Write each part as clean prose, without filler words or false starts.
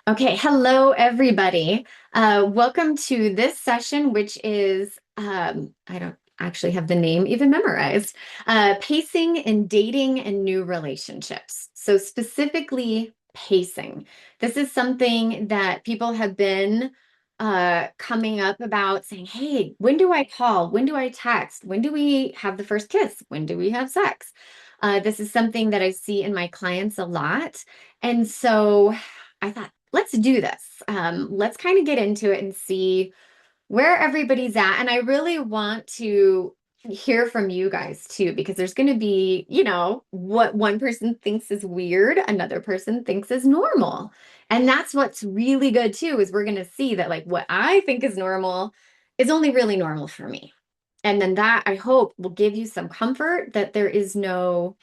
Okay, hello everybody. Welcome to this session, which is, I don't actually have the name even memorized, pacing in dating and new relationships. So specifically pacing. This is something that people have been coming up about saying, hey, when do I call? When do I text? When do we have the first kiss? When do we have sex? This is something that I see in my clients a lot. And so I thought, let's do this. Let's kind of get into it and see where everybody's at. And I really want to hear from you guys too, because there's going to be, what one person thinks is weird, another person thinks is normal. And that's what's really good too, is we're going to see that like what I think is normal is only really normal for me. And then that I hope will give you some comfort that there is no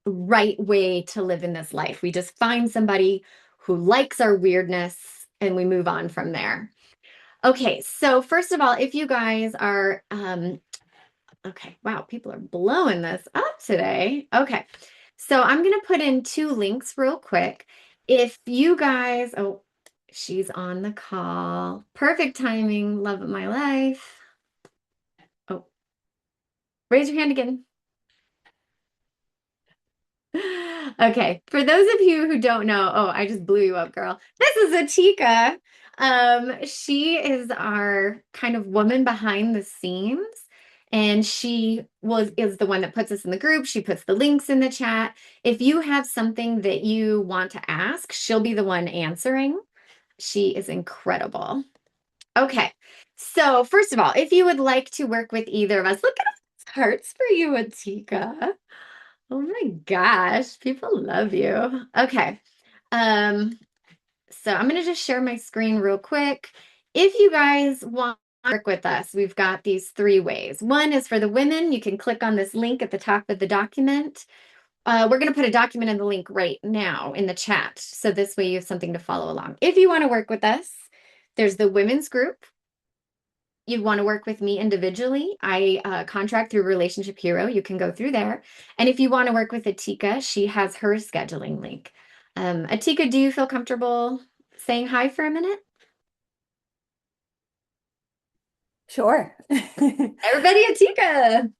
right way to live in this life. We just find somebody who likes our weirdness and we move on from there. Okay, so first of all, if you guys are, okay, wow, people are blowing this up today. Okay, so I'm going to put in two links real quick. If you guys, oh, she's on the call. Perfect timing, love of my life. Oh, raise your hand again. Okay, for those of you who don't know, oh, I just blew you up, girl. This is Atika. She is our kind of woman behind the scenes, and she is the one that puts us in the group. She puts the links in the chat. If you have something that you want to ask, she'll be the one answering. She is incredible. Okay, so first of all, if you would like to work with either of us, look at all these hearts for you, Atika. Oh my gosh, people love you. Okay. Um, so I'm gonna just share my screen real quick. If you guys want to work with us, we've got these three ways. One is for the women. You can click on this link at the top of the document. We're gonna put a document in the link right now in the chat. So this way you have something to follow along. If you want to work with us, there's the women's group. You want to work with me individually, I contract through Relationship Hero. You can go through there. And if you want to work with Atika, she has her scheduling link. Atika, do you feel comfortable saying hi for a minute? Sure. Everybody, Atika.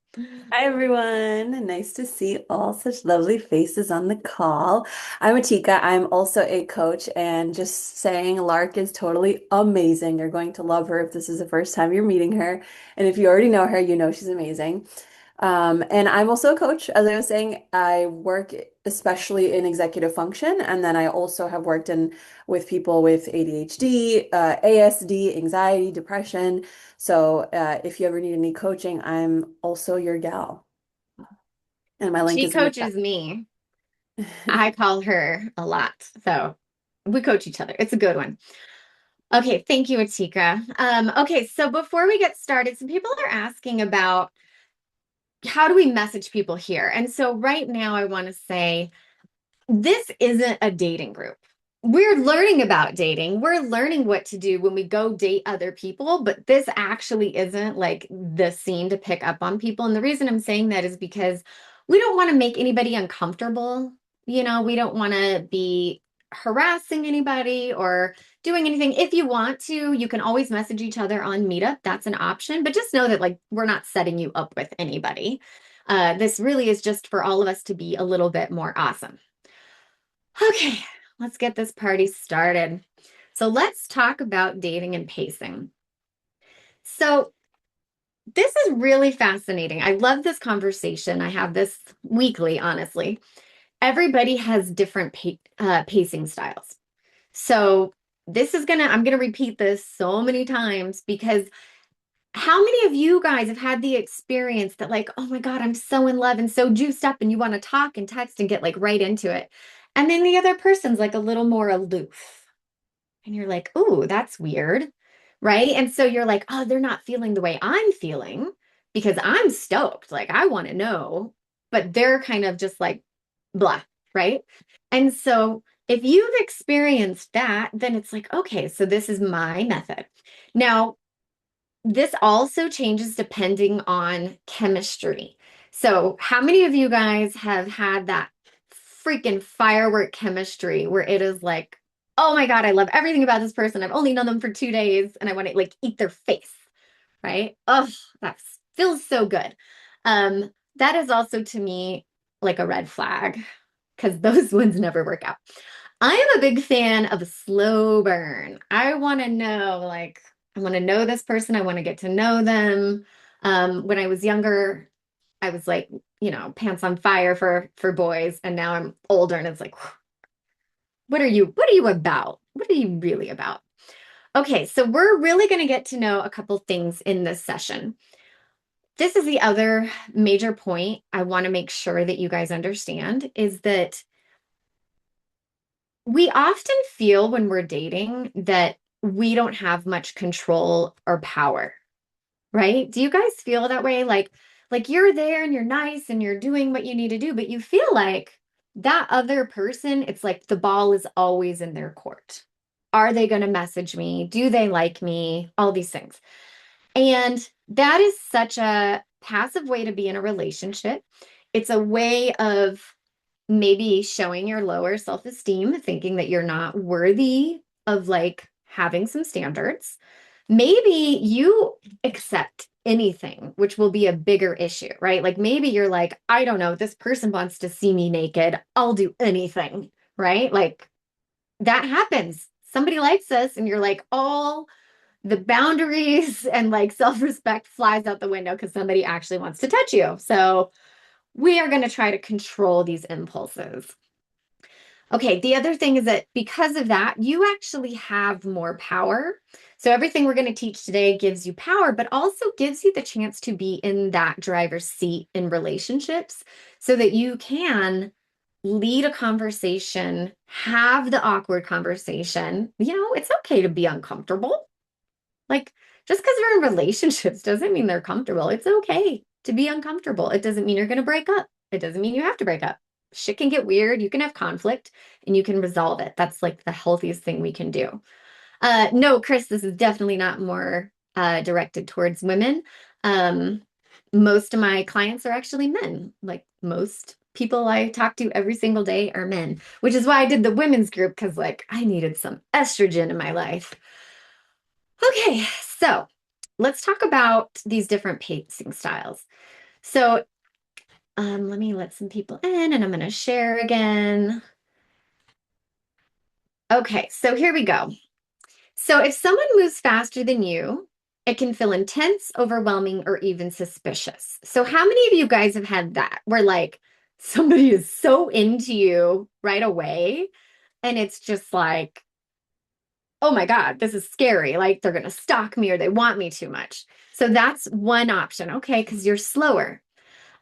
Hi, everyone. Nice to see all such lovely faces on the call. I'm Atika. I'm also a coach, and just saying, Lark is totally amazing. You're going to love her if this is the first time you're meeting her. And if you already know her, you know she's amazing. And I'm also a coach. As I was saying, I work especially in executive function, and then I also have worked in with people with ADHD, ASD, anxiety, depression. So if you ever need any coaching, I'm also your gal. And my link She is in the coaches me. I call her a lot. So we coach each other. It's a good one. Okay, thank you, Atika. Okay, so before we get started, some people are asking about how do we message people here? And so right now I want to say, this isn't a dating group. We're learning about dating. We're learning what to do when we go date other people, but this actually isn't like the scene to pick up on people. And the reason I'm saying that is because we don't want to make anybody uncomfortable. We don't want to be harassing anybody or doing anything. If you want to, you can always message each other on Meetup. That's an option, but just know that like we're not setting you up with anybody. This really is just for all of us to be a little bit more awesome. Okay, let's get this party started. So let's talk about dating and pacing. So this is really fascinating. I love this conversation. I have this weekly, honestly. Everybody has different pacing styles. So I'm gonna repeat this so many times because how many of you guys have had the experience that like, oh my God, I'm so in love and so juiced up and you want to talk and text and get like right into it. And then the other person's like a little more aloof. And you're like, "Ooh, that's weird." Right? And so you're like, "Oh, they're not feeling the way I'm feeling because I'm stoked. Like I want to know." But they're kind of just like blah, right? And so if you've experienced that, then it's like, okay, so this is my method. Now, this also changes depending on chemistry. So, how many of you guys have had that freaking firework chemistry where it is like oh my God, I love everything about this person. I've only known them for 2 days and I want to like eat their face, right? Oh, that feels so good. That is also to me like a red flag because those ones never work out. I am a big fan of a slow burn. I want to know, like, I want to know this person. I want to get to know them. When I was younger, I was like, pants on fire for boys, and now I'm older, and it's like, what are you about? What are you really about? Okay, so we're really going to get to know a couple things in this session. This is the other major point I want to make sure that you guys understand is that we often feel when we're dating that we don't have much control or power, right? Do you guys feel that way? Like you're there and you're nice and you're doing what you need to do, but you feel like that other person, it's like the ball is always in their court. Are they going to message me? Do they like me? All these things. And that is such a passive way to be in a relationship. It's a way of maybe showing your lower self-esteem, thinking that you're not worthy of like having some standards. Maybe you accept anything, which will be a bigger issue, right? Like maybe you're like, I don't know, this person wants to see me naked. I'll do anything, right? Like that happens. Somebody likes us, and you're like, all the boundaries and like self-respect flies out the window because somebody actually wants to touch you. So we are going to try to control these impulses. Okay, the other thing is that because of that, you actually have more power. So everything we're going to teach today gives you power, but also gives you the chance to be in that driver's seat in relationships so that you can lead a conversation, have the awkward conversation. It's okay to be uncomfortable. Like, just because we're in relationships doesn't mean they're comfortable. It's okay to be uncomfortable. It doesn't mean you're going to break up. It doesn't mean you have to break up. Shit can get weird. You can have conflict and you can resolve it. That's like the healthiest thing we can do. No, Chris, this is definitely not more directed towards women. Um, most of my clients are actually men. Like most people I talk to every single day are men, which is why I did the women's group because like I needed some estrogen in my life. Okay, so let's talk about these different pacing styles. So, let me let some people in and I'm going to share again. Okay, so here we go. So, if someone moves faster than you, it can feel intense, overwhelming, or even suspicious. So, how many of you guys have had that where like somebody is so into you right away and it's just like, oh my God, this is scary. Like they're going to stalk me or they want me too much. So that's one option. Okay, because you're slower.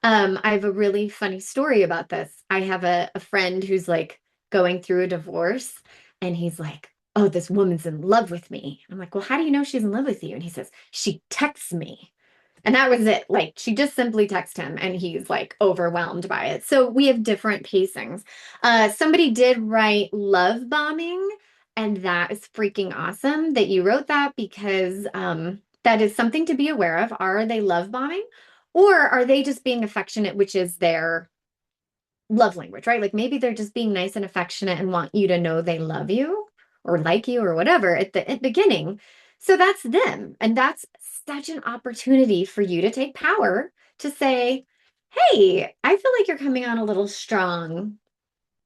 I have a really funny story about this. I have a friend who's like going through a divorce and he's like, oh, this woman's in love with me. I'm like, well, how do you know she's in love with you? And he says, she texts me. And that was it. Like she just simply texted him and he's like overwhelmed by it. So we have different pacings. Somebody did write love bombing, and that is freaking awesome that you wrote that because that is something to be aware of. Are they love bombing or are they just being affectionate, which is their love language, right? Like maybe they're just being nice and affectionate and want you to know they love you or like you or whatever at the beginning. So that's them. And that's such an opportunity for you to take power to say, hey, I feel like you're coming on a little strong.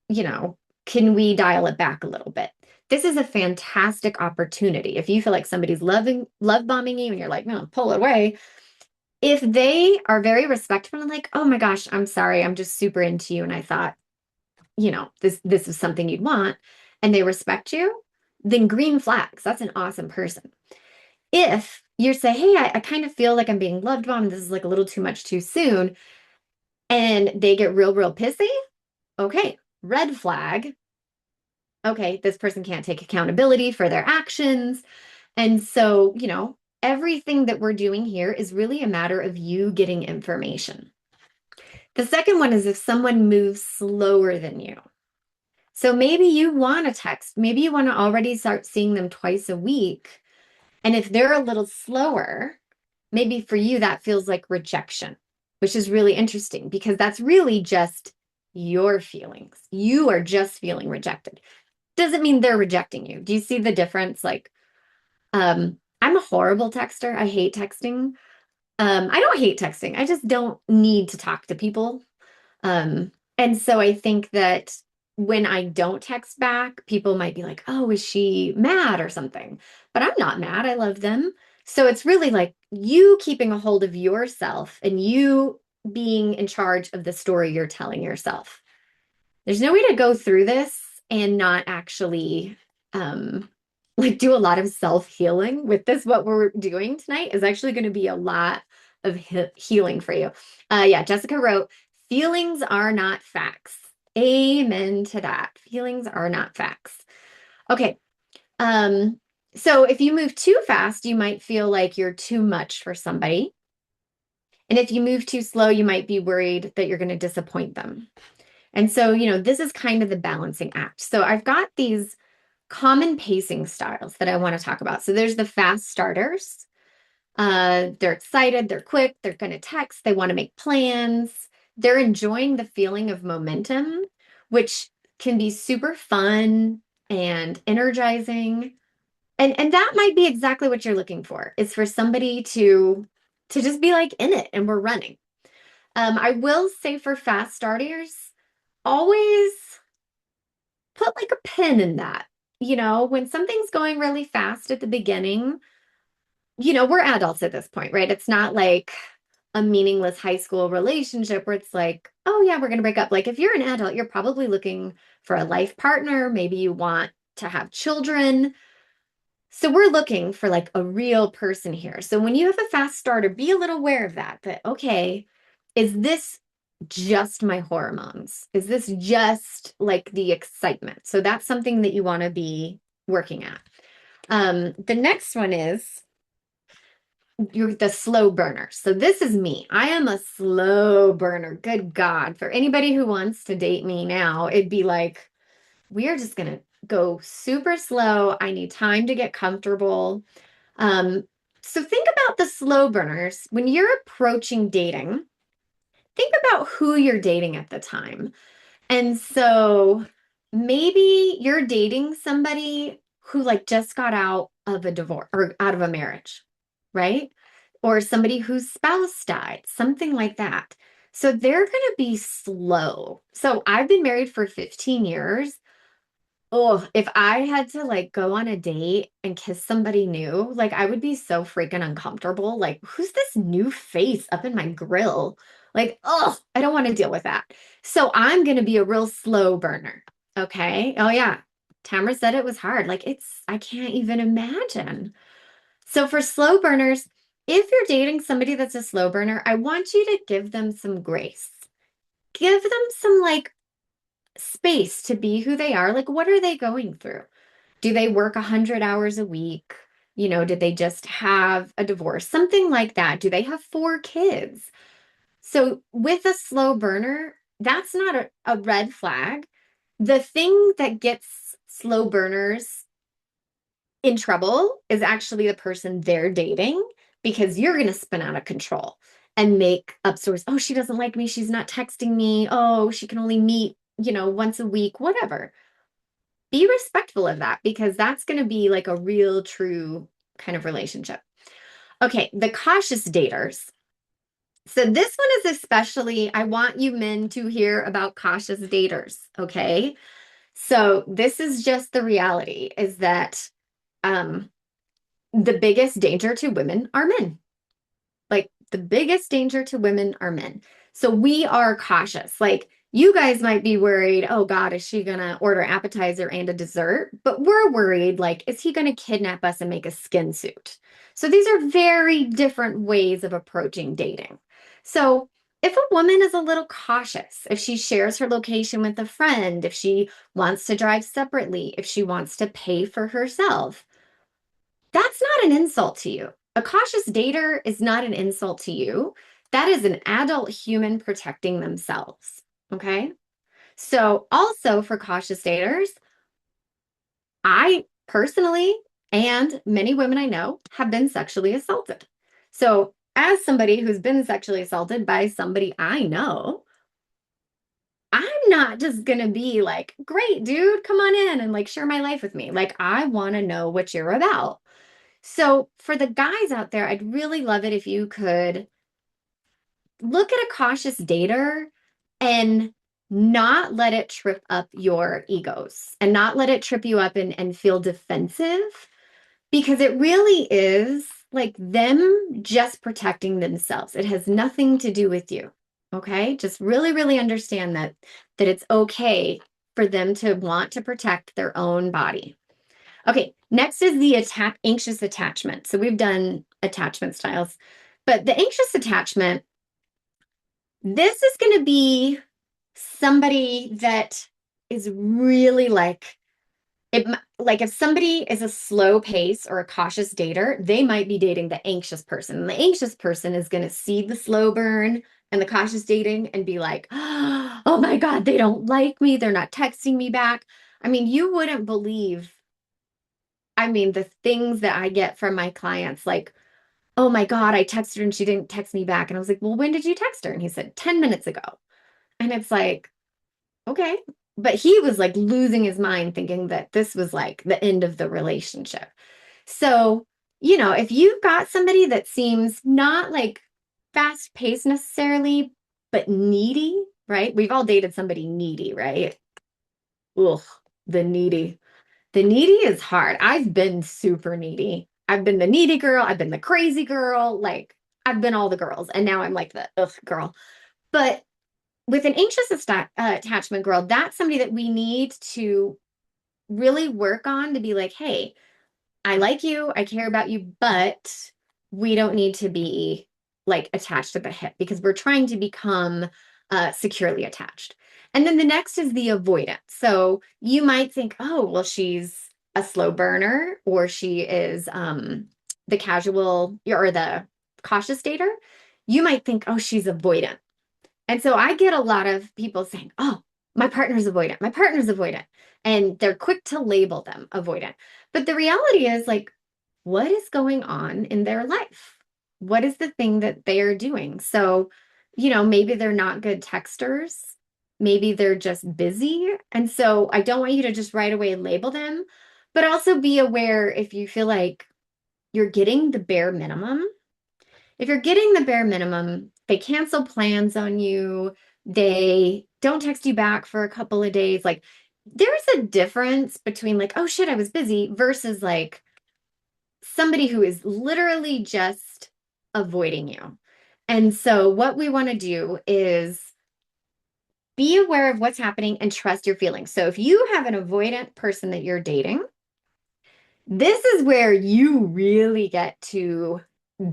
You know, can we dial it back a little bit? This is a fantastic opportunity. If you feel like somebody's love bombing you and you're like, no, pull it away, if they are very respectful and like, oh my gosh, I'm sorry, I'm just super into you, and I thought, this is something you'd want, and they respect you, then green flags. That's an awesome person. If you say, hey, I kind of feel like I'm being loved bombed, this is like a little too much too soon, and they get real, real pissy, okay, red flag. Okay, this person can't take accountability for their actions. And so, everything that we're doing here is really a matter of you getting information. The second one is if someone moves slower than you. So maybe you want to text, maybe you want to already start seeing them twice a week. And if they're a little slower, maybe for you that feels like rejection, which is really interesting because that's really just your feelings. You are just feeling rejected. doesn't mean they're rejecting you. Do you see the difference? Like, I'm a horrible texter. I hate texting. I don't hate texting. I just don't need to talk to people. And so I think that when I don't text back, people might be like, oh, is she mad or something? But I'm not mad. I love them. So it's really like you keeping a hold of yourself and you being in charge of the story you're telling yourself. There's no way to go through this and not actually um like do a lot of self-healing with this. What we're doing tonight is actually going to be a lot of healing for you. Yeah, Jessica wrote, feelings are not facts. Amen to that. Feelings are not facts. Okay. Um, so if you move too fast, you might feel like you're too much for somebody. And if you move too slow, you might be worried that you're going to disappoint them. And so, this is kind of the balancing act. So I've got these common pacing styles that I want to talk about. So there's the fast starters. They're excited, they're quick, they're going to text, they want to make plans, they're enjoying the feeling of momentum, which can be super fun and energizing. And that might be exactly what you're looking for, is for somebody to just be like in it and we're running. I will say for fast starters, always put like a pin in that. When something's going really fast at the beginning, we're adults at this point, right? It's not like a meaningless high school relationship where it's like, oh, yeah, we're going to break up. Like, if you're an adult, you're probably looking for a life partner. Maybe you want to have children. So, we're looking for like a real person here. So, when you have a fast starter, be a little aware of that, okay, is this just my hormones? Is this just like the excitement? So, that's something that you want to be working at. The next one is you're the slow burner. So this is me. I am a slow burner. Good God. For anybody who wants to date me now, it'd be like, we are just gonna go super slow. I need time to get comfortable. Um, so think about the slow burners. When you're approaching dating, think about who you're dating at the time. And so maybe you're dating somebody who like just got out of a divorce or out of a marriage, right? Or somebody whose spouse died, something like that. So they're going to be slow. So I've been married for 15 years. Oh, if I had to like go on a date and kiss somebody new, like I would be so freaking uncomfortable. Like, who's this new face up in my grill? Like, oh, I don't want to deal with that. So I'm going to be a real slow burner. Okay. Oh, yeah. Tamara said it was hard. Like, I can't even imagine. So for slow burners, if you're dating somebody that's a slow burner, I want you to give them some grace. Give them some like space to be who they are. Like, what are they going through? Do they work 100 hours a week? Did they just have a divorce? Something like that. Do they have 4 kids? So, with a slow burner, that's not a red flag. The thing that gets slow burners in trouble is actually the person they're dating because you're going to spin out of control and make up stories. Oh, she doesn't like me. She's not texting me. Oh, she can only meet, once a week, whatever. Be respectful of that because that's going to be like a real, true kind of relationship. Okay, the cautious daters. So this one is especially, I want you men to hear about cautious daters. Okay. So this is just the reality is that um, the biggest danger to women are men. Like the biggest danger to women are men. So we are cautious. Like you guys might be worried, oh God, is she gonna order appetizer and a dessert? But we're worried, like, is he gonna kidnap us and make a skin suit? So these are very different ways of approaching dating. So if a woman is a little cautious, if she shares her location with a friend, if she wants to drive separately, if she wants to pay for herself, that's not an insult to you. A cautious dater is not an insult to you. That is an adult human protecting themselves. Okay. So, also for cautious daters, I personally and many women I know have been sexually assaulted. So, as somebody who's been sexually assaulted by somebody I know, I'm not just gonna be like, great, dude, come on in and like share my life with me. Like, I want to know what you're about. So for the guys out there, I'd really love it if you could look at a cautious dater and not let it trip up your egos and not let it trip you up and feel defensive because it really is like them just protecting themselves. It has nothing to do with you. Okay? Just really, really understand that it's okay for them to want to protect their own body. Okay, next is the anxious attachment. So we've done attachment styles, but the anxious attachment, this is going to be somebody that is really like it, like if somebody is a slow pace or a cautious dater, they might be dating the anxious person. And the anxious person is going to see the slow burn and the cautious dating and be like, oh my God, they don't like me. They're not texting me back. I mean, you wouldn't believe, I mean, the things that I get from my clients, like, oh my God, I texted her and she didn't text me back. And I was like, well, when did you text her? And he said, 10 minutes ago. And it's like, okay. But he was like losing his mind thinking that this was like the end of the relationship. So, if you've got somebody that seems not like fast paced necessarily, but needy, right? We've all dated somebody needy, right? Ugh, the needy. The needy is hard. I've been super needy. I've been the needy girl. I've been the crazy girl. Like, I've been all the girls. And now I'm like the ugh girl. But with an anxious attachment girl, that's somebody that we need to really work on to be like, hey, I like you, I care about you, but we don't need to be like attached at the hip because we're trying to become securely attached. And then the next is the avoidance. So you might think, oh, well, she's a slow burner or she is the casual or the cautious dater. You might think, oh, she's avoidant. And so I get a lot of people saying, oh, my partner's avoidant, my partner's avoidant. And they're quick to label them avoidant. But the reality is, like, what is going on in their life? What is the thing that they are doing? So, maybe they're not good texters. Maybe they're just busy. And so I don't want you to just right away label them, but also be aware if you feel like you're getting the bare minimum. If you're getting the bare minimum, they cancel plans on you, they don't text you back for a couple of days. Like, there's a difference between, like, oh shit, I was busy versus like somebody who is literally just avoiding you. And so, what we want to do is be aware of what's happening and trust your feelings. So, if you have an avoidant person that you're dating, this is where you really get to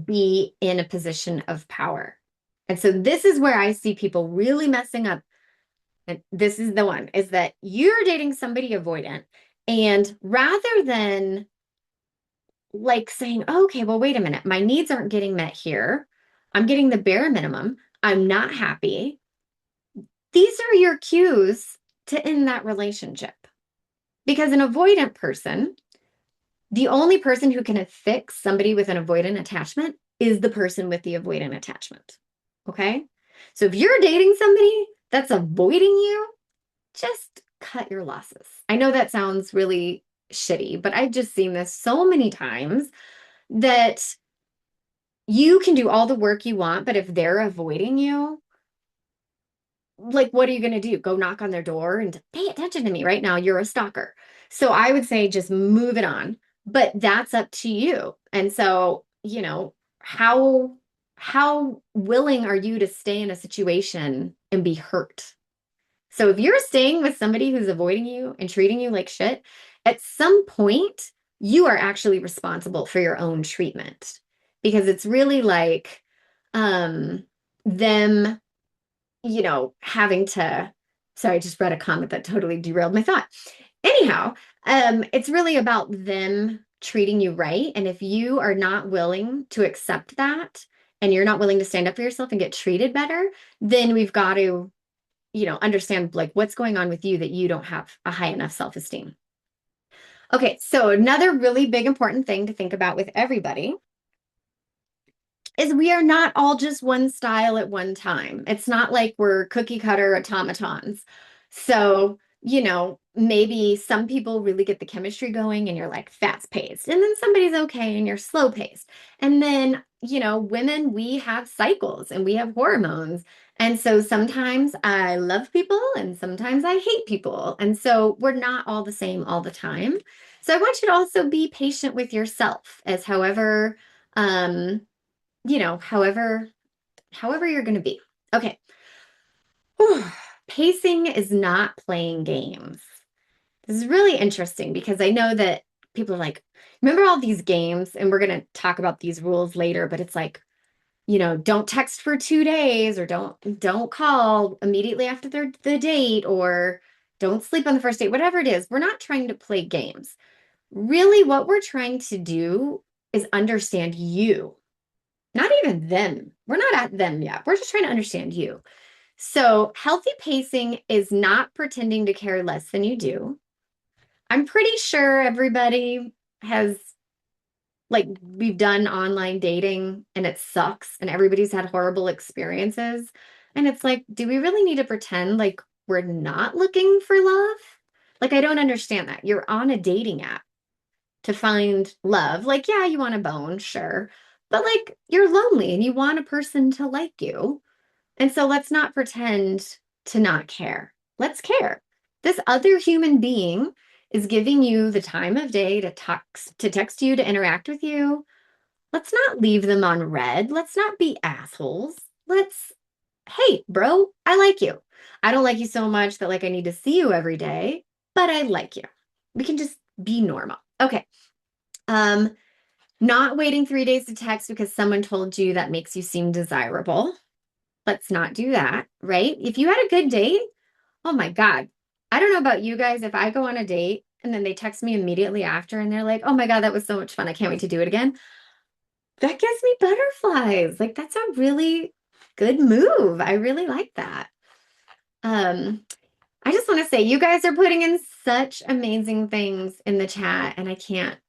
be in a position of power. And so this is where I see people really messing up. And this is the one is that you're dating somebody avoidant. And rather than like saying, oh, okay, well, wait a minute, my needs aren't getting met here. I'm getting the bare minimum. I'm not happy. These are your cues to end that relationship. Because an avoidant person, the only person who can fix somebody with an avoidant attachment is the person with the avoidant attachment. Okay. So if you're dating somebody that's avoiding you, just cut your losses. I know that sounds really shitty, but I've just seen this so many times that you can do all the work you want, but if they're avoiding you, like, what are you going to do? Go knock on their door and pay attention to me right now. You're a stalker. So I would say just move it on, but that's up to you. And so, how willing are you to stay in a situation and be hurt? So if you're staying with somebody who's avoiding you and treating you like shit, at some point, you are actually responsible for your own treatment because it's really like them having to, sorry, I just read a comment that totally derailed my thought. Anyhow, it's really about them treating you right. And if you are not willing to accept that and you're not willing to stand up for yourself and get treated better, then we've got to, understand like what's going on with you that you don't have a high enough self-esteem. Okay, so another really big important thing to think about with everybody is we are not all just one style at one time. It's not like we're cookie cutter automatons. So, maybe some people really get the chemistry going and you're like fast paced, and then somebody's okay and you're slow paced. And then, women, we have cycles and we have hormones. And so sometimes I love people and sometimes I hate people. And so we're not all the same all the time. So I want you to also be patient with yourself as um, however you're going to be. Okay. Whew. Pacing is not playing games. This is really interesting because I know that people are like, remember all these games? And we're going to talk about these rules later, but it's like, don't text for 2 days, or don't call immediately after the date, or don't sleep on the first date, whatever it is. We're not trying to play games. Really, what we're trying to do is understand you, not even them. We're not at them yet. We're just trying to understand you. So, healthy pacing is not pretending to care less than you do. I'm pretty sure everybody has, like, we've done online dating and it sucks and everybody's had horrible experiences. And it's like, do we really need to pretend like we're not looking for love? Like, I don't understand that. You're on a dating app to find love. Like, yeah, you want a bone, sure. But like, you're lonely and you want a person to like you. And so let's not pretend to not care. Let's care. This other human being is giving you the time of day to text you, to interact with you. Let's not leave them on red. Let's not be assholes. Hey, bro, I like you. I don't like you so much that like I need to see you every day, but I like you. We can just be normal. Okay. Um, Not waiting 3 days to text because someone told you that makes you seem desirable. Let's not do that, right? If you had a good date, oh my God. I don't know about you guys. If I go on a date and then they text me immediately after and they're like, oh my God, that was so much fun. I can't wait to do it again. That gives me butterflies. Like, that's a really good move. I really like that. Um, I just want to say, you guys are putting in such amazing things in the chat, and I can't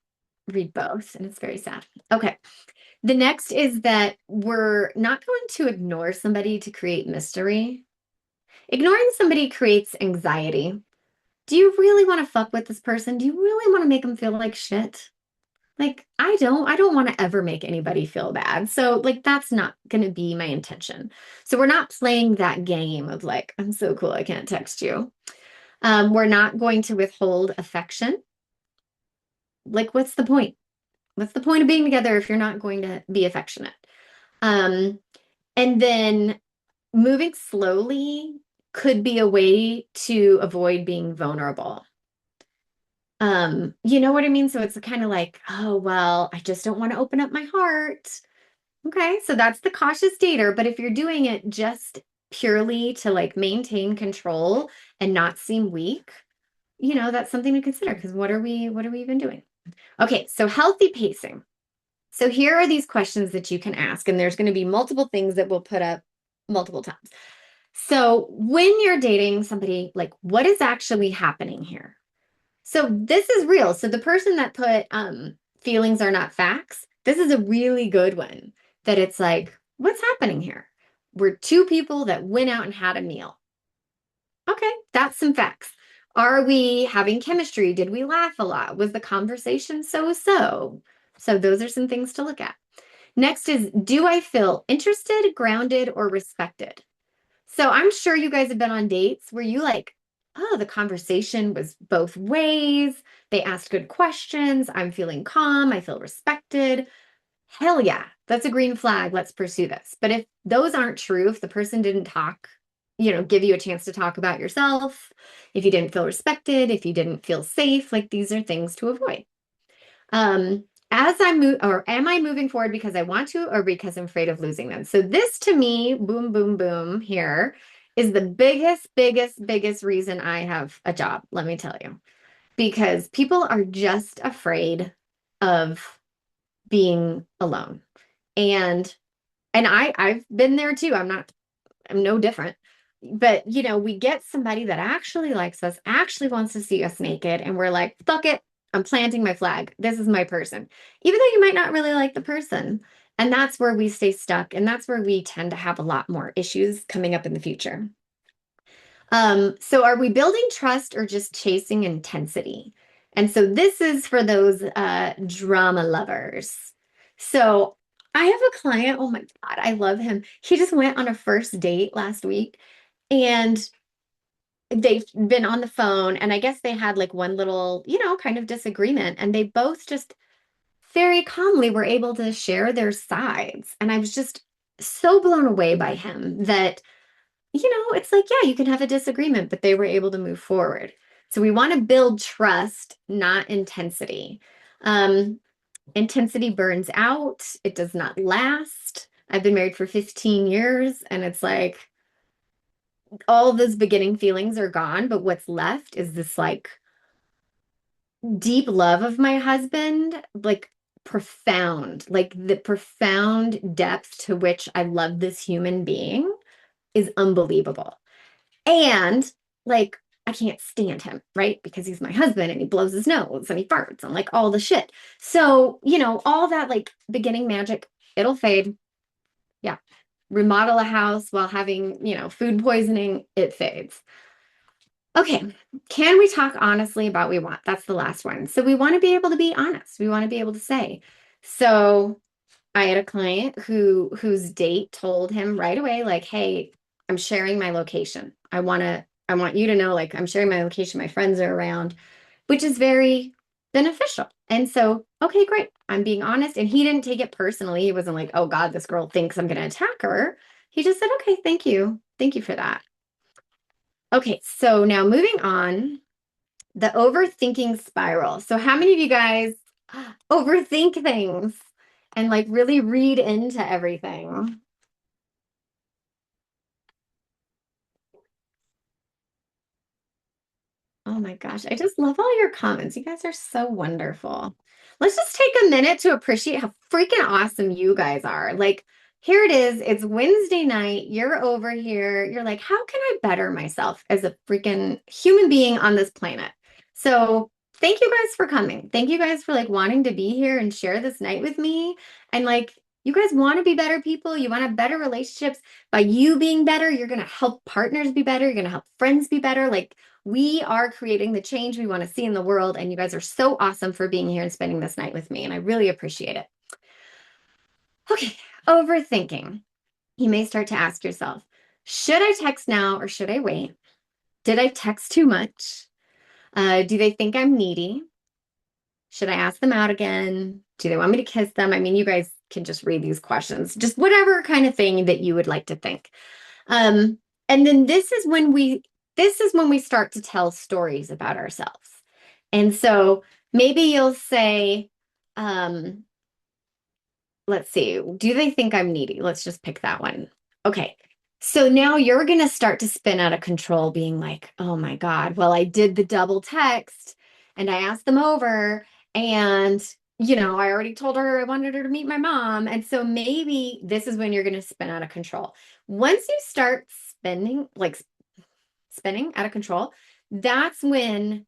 read both, and it's very sad. Okay. The next is that we're not going to ignore somebody to create mystery. Ignoring somebody creates anxiety. Do you really want to fuck with this person? Do you really want to make them feel like shit? Like, I don't want to ever make anybody feel bad. So, like, that's not going to be my intention. So, we're not playing that game of like, I'm so cool, I can't text you. We're not going to withhold affection. Like, what's the point? What's the point of being together if you're not going to be affectionate? Um, and then moving slowly could be a way to avoid being vulnerable. You know what I mean? So it's kind of like, oh, well, I just don't want to open up my heart. Okay, so that's the cautious dater. But if you're doing it just purely to like maintain control and not seem weak, that's something to consider, because what are we even doing? Okay, so healthy pacing. So here are these questions that you can ask, and there's going to be multiple things that we'll put up multiple times. So when you're dating somebody, like, what is actually happening here? So this is real. So the person that put feelings are not facts, this is a really good one, that it's like, what's happening here? We're two people that went out and had a meal. Okay, that's some facts. Are we having chemistry? Did we laugh a lot? Was the conversation so-so? So those are some things to look at. Next is, do I feel interested, grounded, or respected? So I'm sure you guys have been on dates where you like, oh, the conversation was both ways. They asked good questions. I'm feeling calm. I feel respected. Hell yeah, that's a green flag. Let's pursue this. But if those aren't true, if the person didn't talk, give you a chance to talk about yourself, if you didn't feel respected, if you didn't feel safe, like, these are things to avoid. As I move, or am I moving forward because I want to, or because I'm afraid of losing them? So this, to me, boom, boom, boom, here is the biggest reason I have a job, let me tell you. Because people are just afraid of being alone. And I've been there too. I'm no different. But, we get somebody that actually likes us, actually wants to see us naked, and we're like, fuck it, I'm planting my flag. This is my person. Even though you might not really like the person. And that's where we stay stuck. And that's where we tend to have a lot more issues coming up in the future. So are we building trust or just chasing intensity? And so this is for those drama lovers. So I have a client, oh my God, I love him. He just went on a first date last week and they've been on the phone, and I guess they had like one little, kind of disagreement, and they both just very calmly were able to share their sides. And I was just so blown away by him that it's like, yeah, you can have a disagreement, but they were able to move forward. So we want to build trust, not intensity. Um, Intensity burns out, it does not last. I've been married for 15 years, and it's like all those beginning feelings are gone, but what's left is this like deep love of my husband, like profound, like the profound depth to which I love this human being is unbelievable. And like, I can't stand him, right? Because he's my husband and he blows his nose and he farts and like all the shit. So, all that like beginning magic, it'll fade. Yeah. Remodel a house while having, food poisoning, it fades. Okay. Can we talk honestly about what we want? That's the last one. So we want to be able to be honest. We want to be able to say. So I had a client whose date told him right away, like, hey, I'm sharing my location. I want you to know, like, I'm sharing my location. My friends are around, which is very beneficial. And so, okay, great. I'm being honest. And he didn't take it personally. He wasn't like, oh God, this girl thinks I'm going to attack her. He just said, okay, thank you. Thank you for that. Okay, so now moving on, the overthinking spiral. So, how many of you guys overthink things and like really read into everything? Oh my gosh, I just love all your comments. You guys are so wonderful. Let's just take a minute to appreciate how freaking awesome you guys are. Like, here it is. It's Wednesday night. You're over here. You're like, how can I better myself as a freaking human being on this planet? So, thank you guys for coming. Thank you guys for like wanting to be here and share this night with me. And like, you guys want to be better people. You want to have better relationships. By you being better, you're going to help partners be better. You're going to help friends be better. Like, we are creating the change we want to see in the world, and you guys are so awesome for being here and spending this night with me, and I really appreciate it. Okay, overthinking. You may start to ask yourself, should I text now or should I wait? Did I text too much? Do they think I'm needy? Should I ask them out again? Do they want me to kiss them? I mean, you guys can just read these questions, just whatever kind of thing that you would like to think. Um, and then this is when we start to tell stories about ourselves. And so maybe you'll say, um, let's see, do they think I'm needy? Let's just pick that one. Okay. So now you're going to start to spin out of control, being like, oh my God, well, I did the double text and I asked them over, and, I already told her I wanted her to meet my mom. And so maybe this is when you're going to spin out of control. Once you start spinning out of control, that's when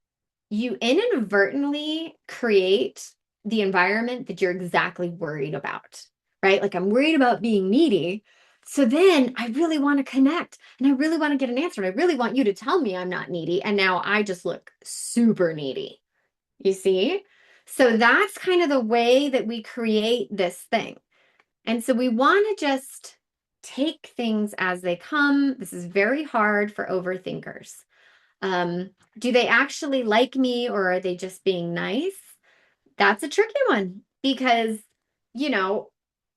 you inadvertently create the environment that you're exactly worried about, right? Like, I'm worried about being needy. So then I really want to connect and I really want to get an answer. And I really want you to tell me I'm not needy. And now I just look super needy. You see? So that's kind of the way that we create this thing. And so we want to just take things as they come. This is very hard for overthinkers. Do they actually like me, or are they just being nice? That's a tricky one because, you know,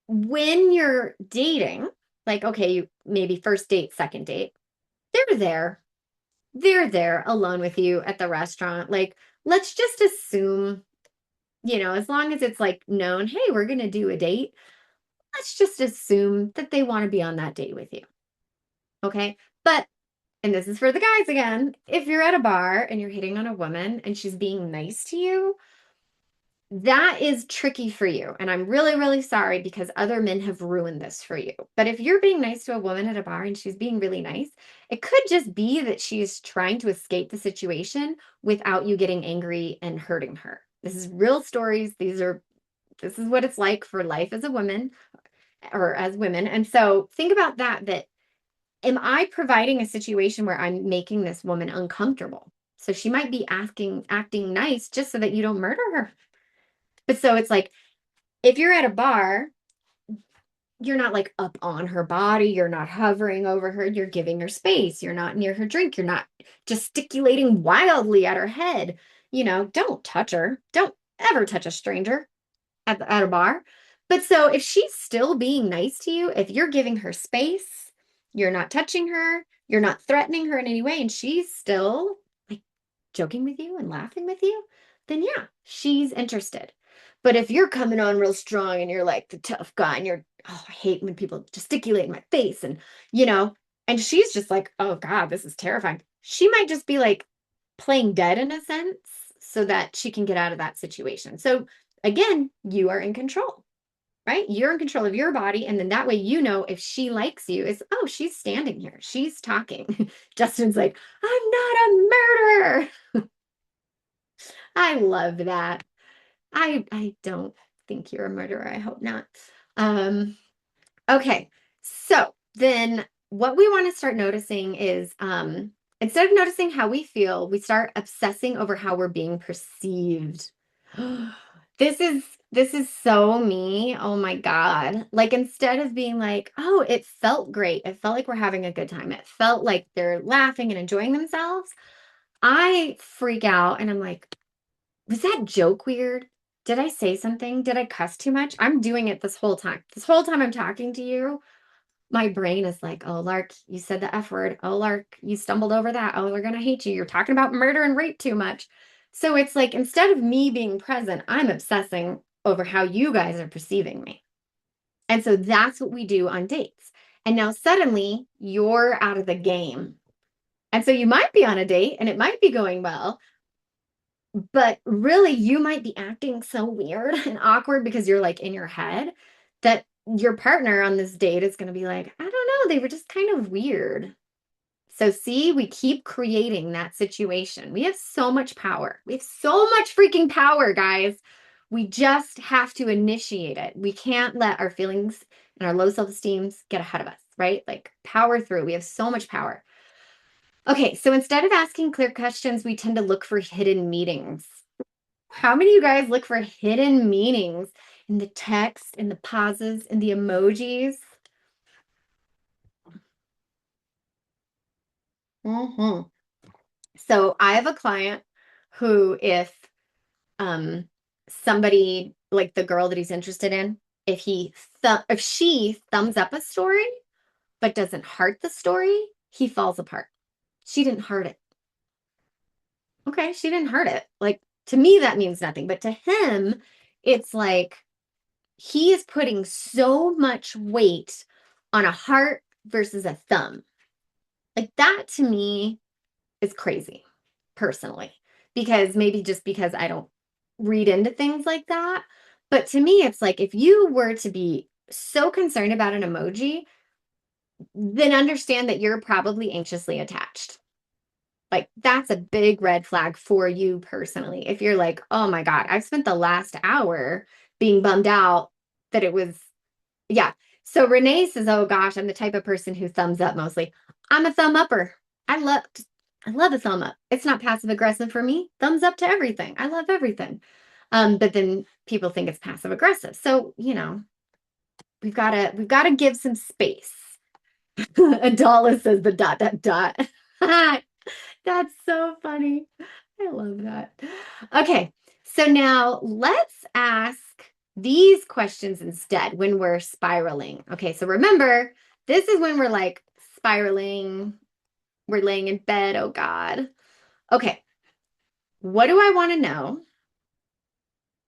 when you're dating, like, okay, you maybe first date, second date, they're there. They're there alone with you at the restaurant. Like, let's just assume, as long as it's like known, hey, we're going to do a date, let's just assume that they want to be on that date with you. Okay. But and this is for the guys again. If you're at a bar and you're hitting on a woman and she's being nice to you, that is tricky for you. And I'm really, really sorry because other men have ruined this for you. But if you're being nice to a woman at a bar and she's being really nice, it could just be that she's trying to escape the situation without you getting angry and hurting her. This is real stories. This is what it's like for life as a woman or as women. And so think about that am I providing a situation where I'm making this woman uncomfortable? So she might be acting nice just so that you don't murder her. But so it's like if you're at a bar, you're not like up on her body, you're not hovering over her, you're giving her space, you're not near her drink, you're not gesticulating wildly at her head. Don't touch her. Don't ever touch a stranger at a bar. But so if she's still being nice to you, if you're giving her space, you're not touching her, you're not threatening her in any way, and she's still like joking with you and laughing with you, then yeah, she's interested. But if you're coming on real strong and you're like the tough guy and I hate when people gesticulate in my face you know, and she's just like, oh God, this is terrifying. She might just be like playing dead in a sense so that she can get out of that situation. So again, you are in control, right? You're in control of your body. And then that way, if she likes you, is, oh, she's standing here, she's talking. Justin's like, I'm not a murderer. I love that. I don't think you're a murderer. I hope not. Um, okay. So then what we want to start noticing is instead of noticing how we feel, we start obsessing over how we're being perceived. This is so me. Oh my God. Like instead of being like, oh, it felt great. It felt like we're having a good time. It felt like they're laughing and enjoying themselves. I freak out and I'm like, was that joke weird? Did I say something? Did I cuss too much? I'm doing it this whole time. This whole time I'm talking to you, my brain is like, oh, Lark, you said the F word. Oh, Lark, you stumbled over that. Oh, they're going to hate you. You're talking about murder and rape too much. So it's like instead of me being present, I'm obsessing over how you guys are perceiving me. And so that's what we do on dates. And now suddenly you're out of the game. And so you might be on a date and it might be going well, but really, you might be acting so weird and awkward because you're like in your head that your partner on this date is going to be like, I don't know, they were just kind of weird. So, see, we keep creating that situation. We have so much power. We have so much freaking power, guys. We just have to initiate it. We can't let our feelings and our low self-esteem get ahead of us, right? Like, power through. We have so much power. Okay, so instead of asking clear questions, we tend to look for hidden meanings. How many of you guys look for hidden meanings in the text, in the pauses, in the emojis? hmm So I have a client who, if somebody like the girl that he's interested in, if she thumbs up a story but doesn't heart the story, he falls apart. She didn't heart it. Okay, she didn't heart it. Like to me, that means nothing, but to him, it's like he is putting so much weight on a heart versus a thumb. Like that to me is crazy, personally, because maybe just because I don't read into things like that. But to me, it's like if you were to be so concerned about an emoji, then understand that you're probably anxiously attached. Like that's a big red flag for you personally. If you're like, oh my God, I've spent the last hour being bummed out that it was. Yeah. So Renee says, "Oh gosh, I'm the type of person who thumbs up mostly. I'm a thumb upper. I love I love a thumb up. It's not passive aggressive for me. Thumbs up to everything. I love everything. But then people think it's passive aggressive. So, we've got to give some space." Adala says the dot dot dot. That's so funny. I love that. Okay, so now let's ask these questions instead when we're spiraling. Okay, so remember, this is when we're like spiraling, we're laying in bed. Oh God. Okay, what do I want to know?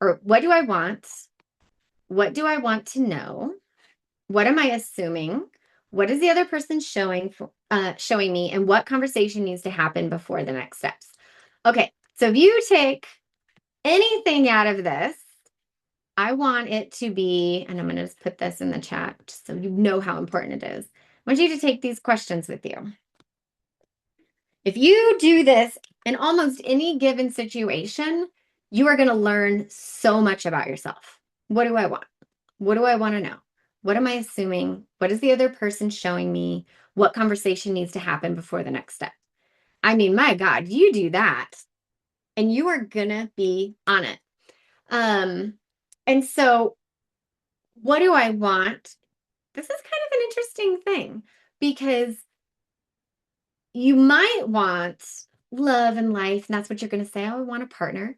Or what do I want? What do I want to know? What am I assuming? What is the other person showing me, and what conversation needs to happen before the next steps? Okay, so if you take anything out of this, I want it to be, and I'm going to just put this in the chat just so you know how important it is. I want you to take these questions with you. If you do this in almost any given situation, you are going to learn so much about yourself. What do I want? What do I want to know? What am I assuming? What is the other person showing me? what conversation needs to happen before the next step. I mean, my God, you do that and you are gonna be on it. Um, and so what do I want? This is kind of an interesting thing because you might want love and life, and that's what you're going to say. Oh, I want a partner.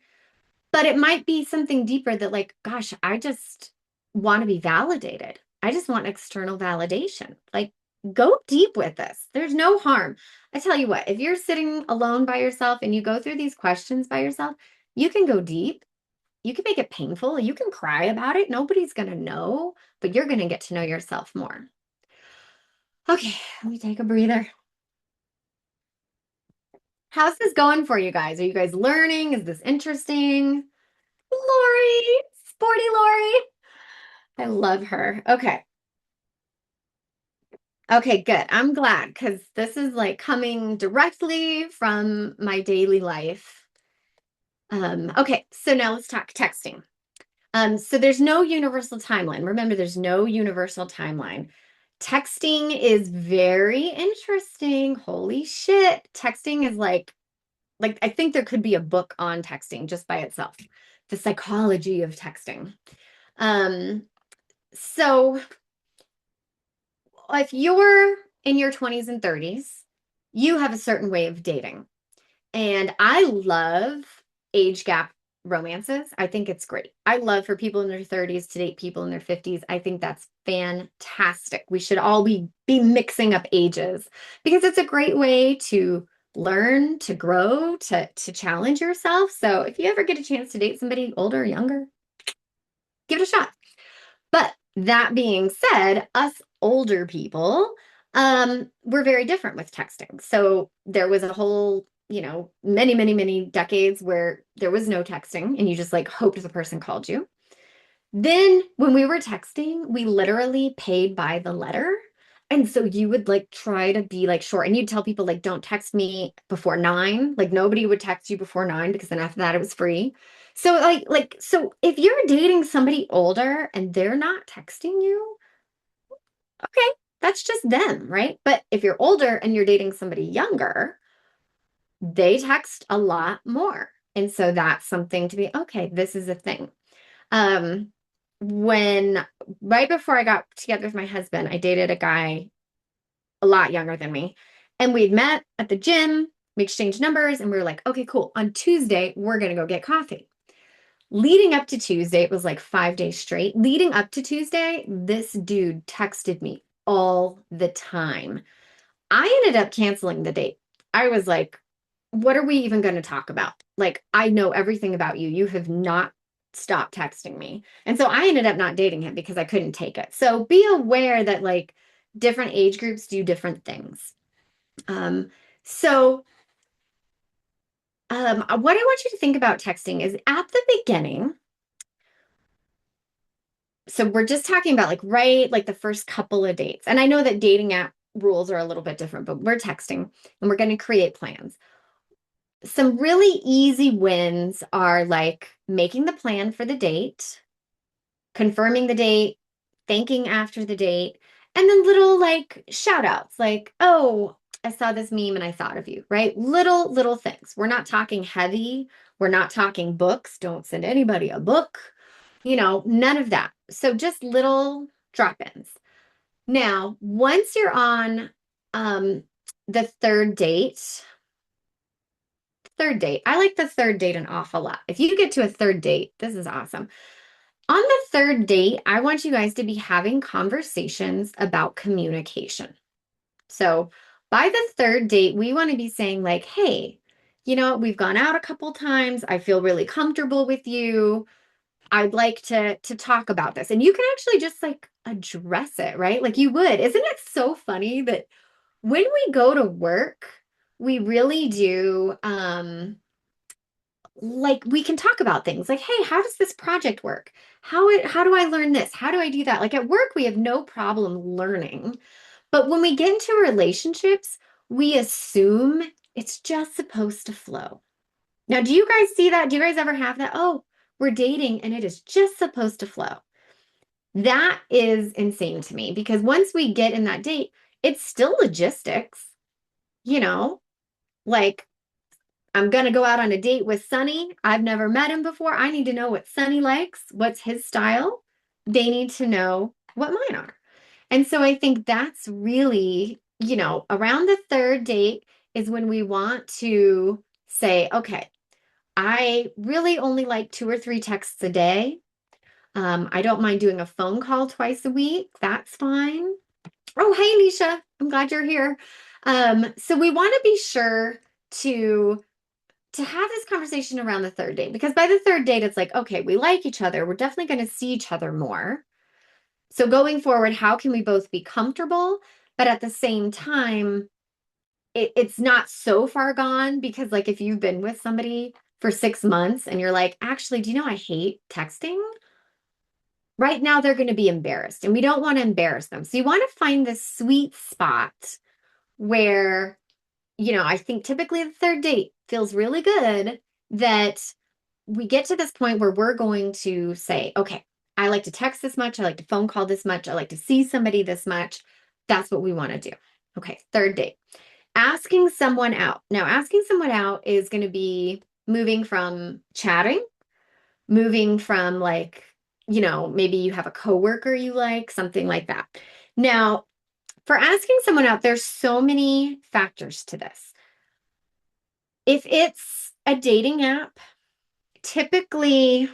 But it might be something deeper that, like, gosh, I just want to be validated. I just want external validation. Like, go deep with this. There's no harm. I tell you what, if you're sitting alone by yourself and you go through these questions by yourself, you can go deep. You can make it painful. You can cry about it. Nobody's going to know, but you're going to get to know yourself more. Okay, let me take a breather. How's this going for you guys? Are you guys learning? Is this interesting? Lori, sporty Lori. I love her. Okay. Okay, good. I'm glad because this is like coming directly from my daily life. Okay, so now let's talk texting. So there's no universal timeline. Remember, there's no universal timeline. Texting is very interesting. Holy shit. Texting is like I think there could be a book on texting just by itself. The psychology of texting. Um, so if you're in your 20s and 30s, you have a certain way of dating. And I love age gap romances. I think it's great. I love for people in their 30s to date people in their 50s. I think that's fantastic. We should all be mixing up ages because it's a great way to learn, to grow, to challenge yourself. So if you ever get a chance to date somebody older or younger, give it a shot. But that being said, us older people, we're very different with texting. So there was a whole, many, many, many decades where there was no texting and you just like hoped the person called you. Then when we were texting, we literally paid by the letter. And so you would like try to be like short and you'd tell people like don't text me before 9. Like nobody would text you before 9 because then after that it was free. So so if you're dating somebody older and they're not texting you, okay, that's just them, right? But if you're older and you're dating somebody younger, they text a lot more. And so that's something to be okay, this is a thing. Um, when right before I got together with my husband, I dated a guy a lot younger than me. And we'd met at the gym, we exchanged numbers, and we were like, okay, cool. On Tuesday, we're gonna go get coffee. Leading up to Tuesday, it was like 5 days straight. Leading up to Tuesday, this dude texted me all the time. I ended up canceling the date. I was like, what are we even going to talk about? Like, I know everything about you. You have not stopped texting me. And so I ended up not dating him because I couldn't take it. So be aware that like different age groups do different things. Um, so what I want you to think about texting is at the beginning. So we're just talking about like right like the first couple of dates. And I know that dating app rules are a little bit different, but we're texting and we're going to create plans. Some really easy wins are like making the plan for the date, confirming the date, thanking after the date, and then little like shout outs like, oh, I saw this meme and I thought of you, right? Little things. We're not talking heavy. We're not talking books. Don't send anybody a book, none of that. So just little drop ins. Now, once you're on um, the third date. I like the third date an awful lot. If you get to a third date, this is awesome. On the third date, I want you guys to be having conversations about communication. So by the third date, we want to be saying, like, hey, we've gone out a couple times. I feel really comfortable with you. I'd like to talk about this. And you can actually just like address it, right? Like you would. Isn't it so funny that when we go to work, we really do like we can talk about things like, hey, how does this project work? How do I learn this? How do I do that? Like at work, we have no problem learning. But when we get into relationships, we assume it's just supposed to flow. Now, do you guys see that? Do you guys ever have that? Oh, we're dating and it is just supposed to flow. That is insane to me because once we get in that date, it's still logistics, you know, like I'm going to go out on a date with Sunny. I've never met him before. I need to know what Sunny likes, what's his style. They need to know what mine are. And so I think that's really, around the third date is when we want to say, okay, I really only like 2 or 3 texts a day. I don't mind doing a phone call twice a week. That's fine. Oh, hey, Nisha. I'm glad you're here. So we want to be sure to have this conversation around the third date because by the third date, it's like, okay, we like each other. We're definitely going to see each other more. So going forward, how can we both be comfortable, but at the same time, it's not so far gone because, like, if you've been with somebody for 6 months and you're like, actually, do you know I hate texting? Right now, they're going to be embarrassed, and we don't want to embarrass them. So you want to find this sweet spot where, I think typically the third date feels really good that we get to this point where we're going to say, okay, I like to text this much. I like to phone call this much. I like to see somebody this much. That's what we want to do. Okay, third date. Asking someone out. Now, asking someone out is going to be moving from chatting, moving from like, maybe you have a coworker you like, something like that. Now, for asking someone out, there's so many factors to this. If it's a dating app, typically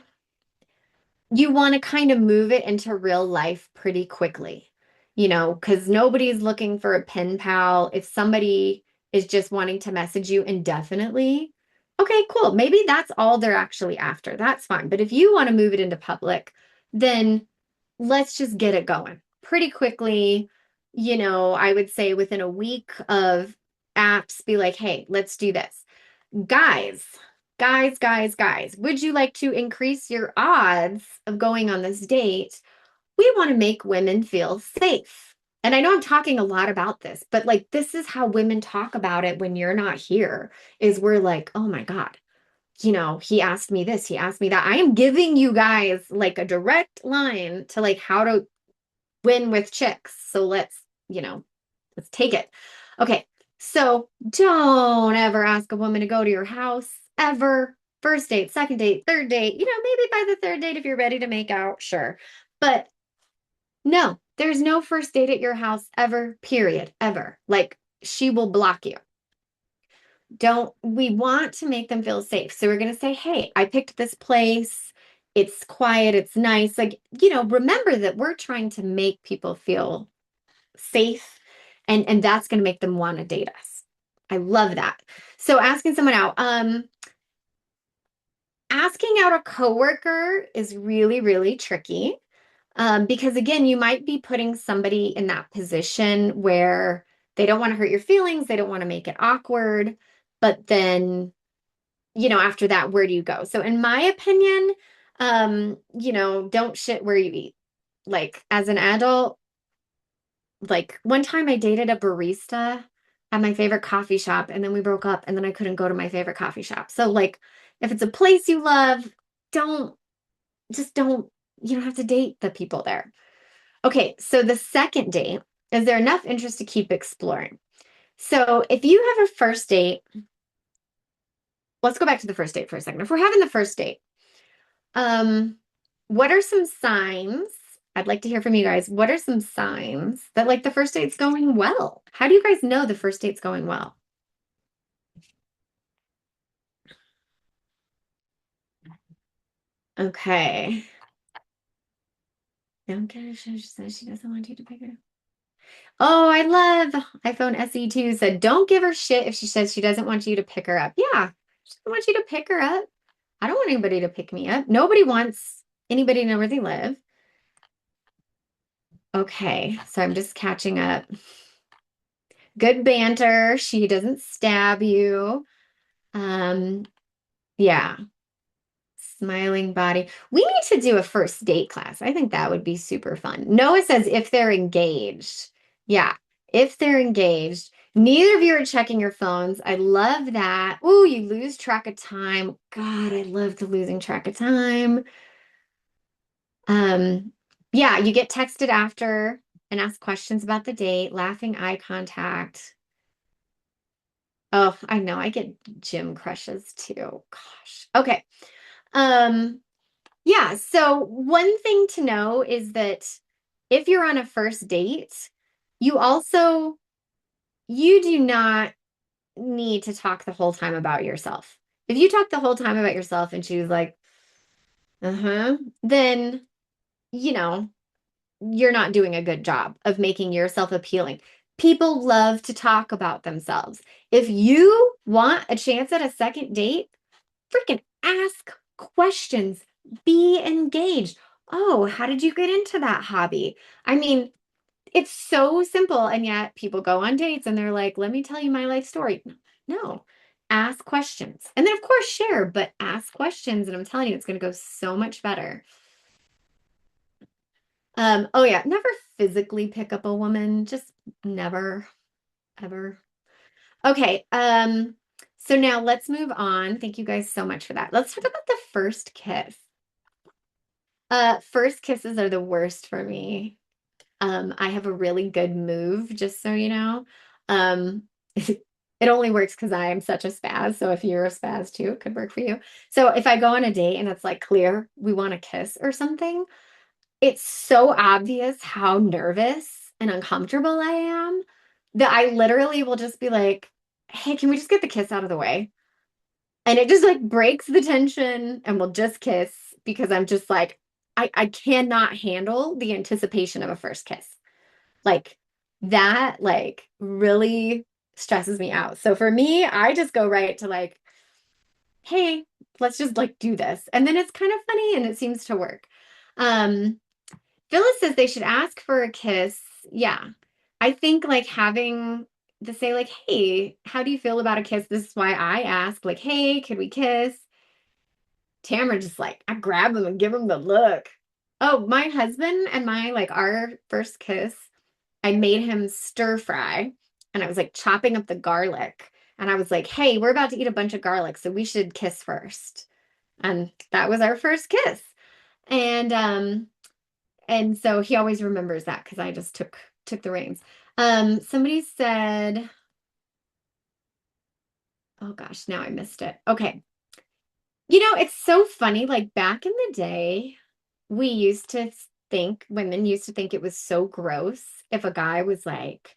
you want to kind of move it into real life pretty quickly, because nobody's looking for a pen pal. If somebody is just wanting to message you indefinitely, okay, cool. Maybe that's all they're actually after. That's fine. But if you want to move it into public, then let's just get it going pretty quickly. I would say within a week of apps, be like, hey, let's do this. Guys, guys, would you like to increase your odds of going on this date? We want to make women feel safe. And I know I'm talking a lot about this, but like this is how women talk about it when you're not here, is we're like, oh my God, he asked me this, he asked me that. I am giving you guys like a direct line to like how to win with chicks. So let's take it. Okay. So don't ever ask a woman to go to your house ever. First date, second date, third date, maybe by the third date, if you're ready to make out, sure. But no, there's no first date at your house ever, period, ever. Like she will block you. Don't, we want to make them feel safe. So we're going to say, hey, I picked this place. It's quiet. It's nice. Like, remember that we're trying to make people feel safe, and that's going to make them want to date us. I love that. So asking someone out, asking out a coworker is really, really tricky. Because again, you might be putting somebody in that position where they don't want to hurt your feelings, they don't want to make it awkward, but then, after that, where do you go? So in my opinion, don't shit where you eat. Like as an adult, like one time I dated a barista at my favorite coffee shop and then we broke up and then I couldn't go to my favorite coffee shop. So like if it's a place you love, don't just don't you don't have to date the people there. Okay, so the second date, is there enough interest to keep exploring? So if you have a first date, let's go back to the first date for a second. If we're having the first date, um, what are some signs? I'd like to hear from you guys. What are some signs that like the first date's going well? How do you guys know the first date's going well? Okay. Don't get a she says she doesn't want you to pick her. Oh, I love iPhone SE2 said, don't give her shit if she says she doesn't want you to pick her up. Yeah, she doesn't want you to pick her up. I don't want anybody to pick me up. Nobody wants anybody to know where they live. Okay, so I'm just catching up. Good banter. She doesn't stab you. Um, yeah. Smiling body. We need to do a first date class. I think that would be super fun. Noah says if they're engaged. Yeah, if they're engaged. Neither of you are checking your phones. I love that. Oh, you lose track of time. God, I love the losing track of time. Um, yeah, you get texted after. and ask questions about the date, laughing eye contact. Oh, I know. I get gym crushes too. Gosh. Okay. Um, yeah, so one thing to know is that if you're on a first date, you also you do not need to talk the whole time about yourself. If you talk the whole time about yourself and she's like, "Uh-huh," then, you know, you're not doing a good job of making yourself appealing. People love to talk about themselves. If you want a chance at a second date, freaking ask questions, be engaged. Oh, how did you get into that hobby? I mean, it's so simple, and yet people go on dates and they're like, let me tell you my life story. No, ask questions. And then, of course, share, but ask questions. And I'm telling you, it's going to go so much better. Oh yeah, never physically pick up a woman, just never, ever. Okay, so now let's move on. Thank you guys so much for that. Let's talk about the first kiss. First kisses are the worst for me. I have a really good move, just so you know. It only works because I am such a spaz. So if you're a spaz too, it could work for you. So if I go on a date and it's like clear we want to kiss or something, it's so obvious how nervous and uncomfortable I am that I literally will just be like, hey, can we just get the kiss out of the way? And it just like breaks the tension and we'll just kiss because I'm just like, I cannot handle the anticipation of a first kiss. Like that, like really stresses me out. So for me, I just go right to like, hey, let's just like do this. And then it's kind of funny and it seems to work. Um, Phyllis says they should ask for a kiss. Yeah. I think like having to say like, hey, how do you feel about a kiss? This is why I ask like, hey, could we kiss? Tamara just like, I grab him and give him the look. Oh, my husband and my like our first kiss, I made him stir fry and I was like chopping up the garlic. And I was like, hey, we're about to eat a bunch of garlic, so we should kiss first. And that was our first kiss. And and so he always remembers that because I just took the reins. Somebody said, oh gosh, now I missed it. Okay. You know, it's so funny. Like back in the day, we used to think, women used to think it was so gross if a guy was like,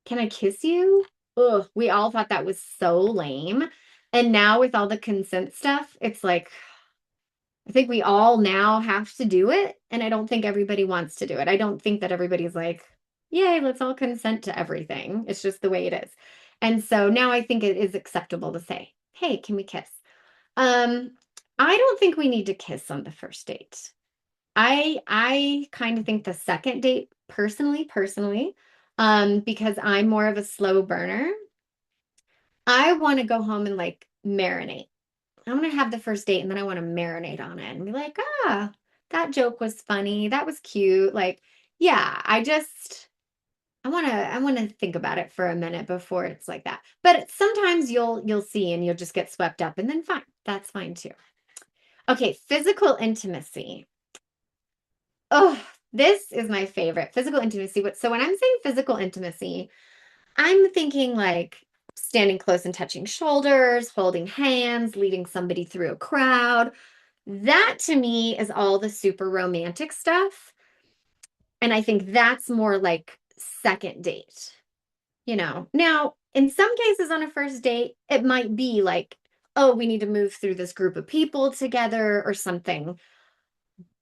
can I kiss you? Ugh, we all thought that was so lame. And now with all the consent stuff, it's like, I think we all now have to do it. And I don't think everybody wants to do it. I don't think that everybody's like, yay, let's all consent to everything. It's just the way it is. And so now I think it is acceptable to say, hey, can we kiss? Um, I don't think we need to kiss on the first date. I kind of think the second date personally, because I'm more of a slow burner. I want to go home and like marinate. I want to have the first date and then I want to marinate on it and be like, ah, that joke was funny. That was cute. Like, yeah, I want to think about it for a minute before it's like that. But sometimes you'll see and you'll just get swept up and then fine. That's fine too. Okay, physical intimacy. Oh, this is my favorite. Physical intimacy. So when I'm saying physical intimacy, I'm thinking like standing close and touching shoulders, holding hands, leading somebody through a crowd. That to me is all the super romantic stuff. And I think that's more like second date, you know. Now, in some cases on a first date, it might be like, oh, we need to move through this group of people together or something.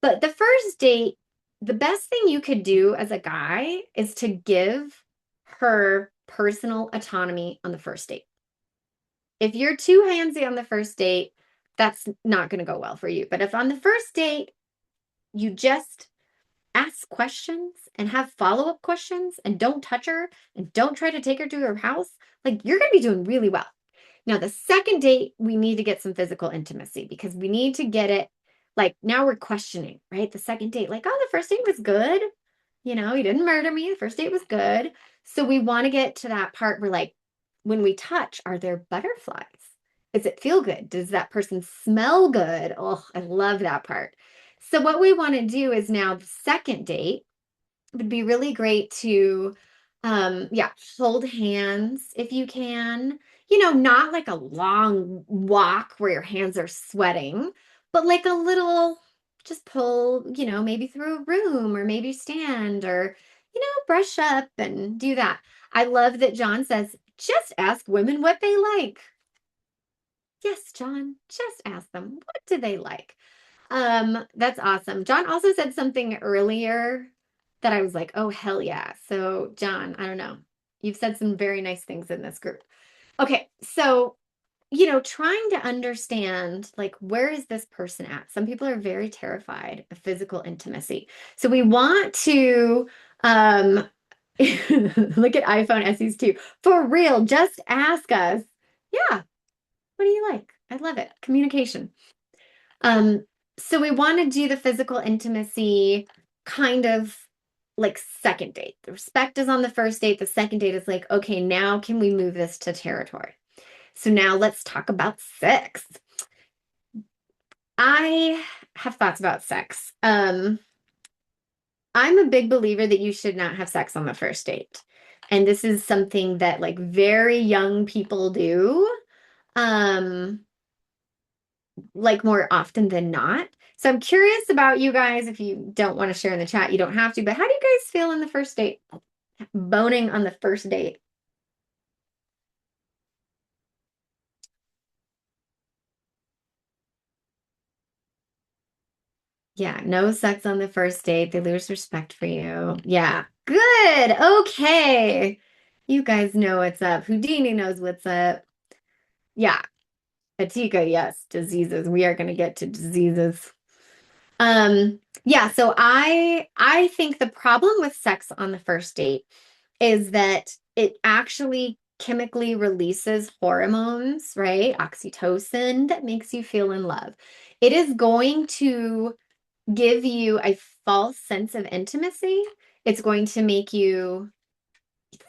But the first date, the best thing you could do as a guy is to give her personal autonomy on the first date. If you're too handsy on the first date, that's not going to go well for you. But if on the first date, you just ask questions and have follow-up questions and don't touch her and don't try to take her to her house, like you're going to be doing really well. Now, the second date, we need to get some physical intimacy because we need to get it like now we're questioning, right? The second date, like, oh, the first date was good. You know, he didn't murder me. The first date was good. So we want to get to that part where, like, when we touch, are there butterflies? Does it feel good? Does that person smell good? Oh, I love that part. So what we want to do is now the second date, would be really great to, yeah, hold hands if you can. Not like a long walk where your hands are sweating, but like a little, just pull, maybe through a room or maybe stand or, brush up and do that. I love that John says, just ask women what they like. Yes, John, just ask them, what do they like? That's awesome. John also said something earlier that I was like, oh, hell yeah. So, John, I don't know. You've said some very nice things in this group. Okay, so, trying to understand like where is this person at? Some people are very terrified of physical intimacy. So we want to look at iPhone SEs too. For real, just ask us. Yeah, what do you like? I love it. Communication. Um, so we want to do the physical intimacy kind of like second date. The respect is on the first date. The second date is like, okay, now can we move this to territory? So now let's talk about sex. I have thoughts about sex. I'm a big believer that you should not have sex on the first date. And this is something that like very young people do. Um, like more often than not. So I'm curious about you guys. If you don't want to share in the chat, you don't have to. But how do you guys feel on the first date? Boning on the first date. Yeah, no sex on the first date. They lose respect for you. Yeah, good. Okay. You guys know what's up. Houdini knows what's up. Yeah, Atika, yes, diseases. We are going to get to diseases. Yeah, so I think the problem with sex on the first date is that it actually chemically releases hormones, right? Oxytocin that makes you feel in love. It is going to give you a false sense of intimacy. It's going to make you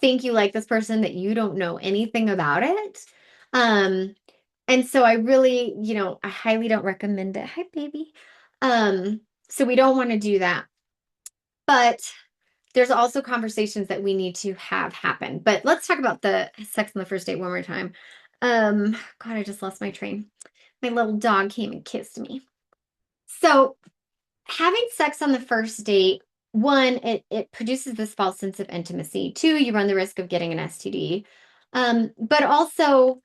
think you like this person that you don't know anything about it. Um, and so I really, I highly don't recommend it. Hi, baby. So we don't want to do that. But there's also conversations that we need to have happen. But let's talk about the sex on the first date one more time. God, I just lost my train. My little dog came and kissed me. So having sex on the first date, one, it produces this false sense of intimacy. Two, you run the risk of getting an STD. But also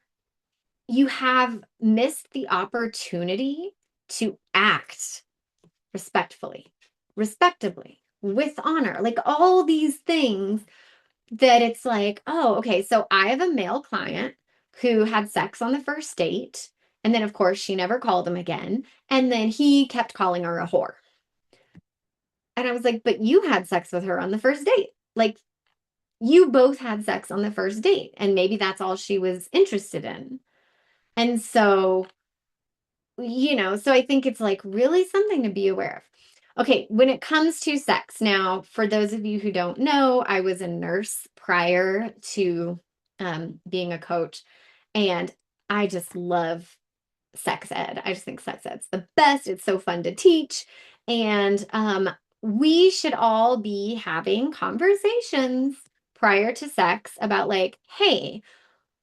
you have missed the opportunity to act respectfully, respectably, with honor, like all these things that it's like, oh, okay, so I have a male client who had sex on the first date. And then, of course, she never called him again. And then he kept calling her a whore. And I was like, but you had sex with her on the first date. Like, you both had sex on the first date. And maybe that's all she was interested in. And so, so I think it's like really something to be aware of. Okay, when it comes to sex, now, for those of you who don't know, I was a nurse prior to being a coach, and I just love sex ed. I just think sex ed's the best. It's so fun to teach. And we should all be having conversations prior to sex about, like, hey,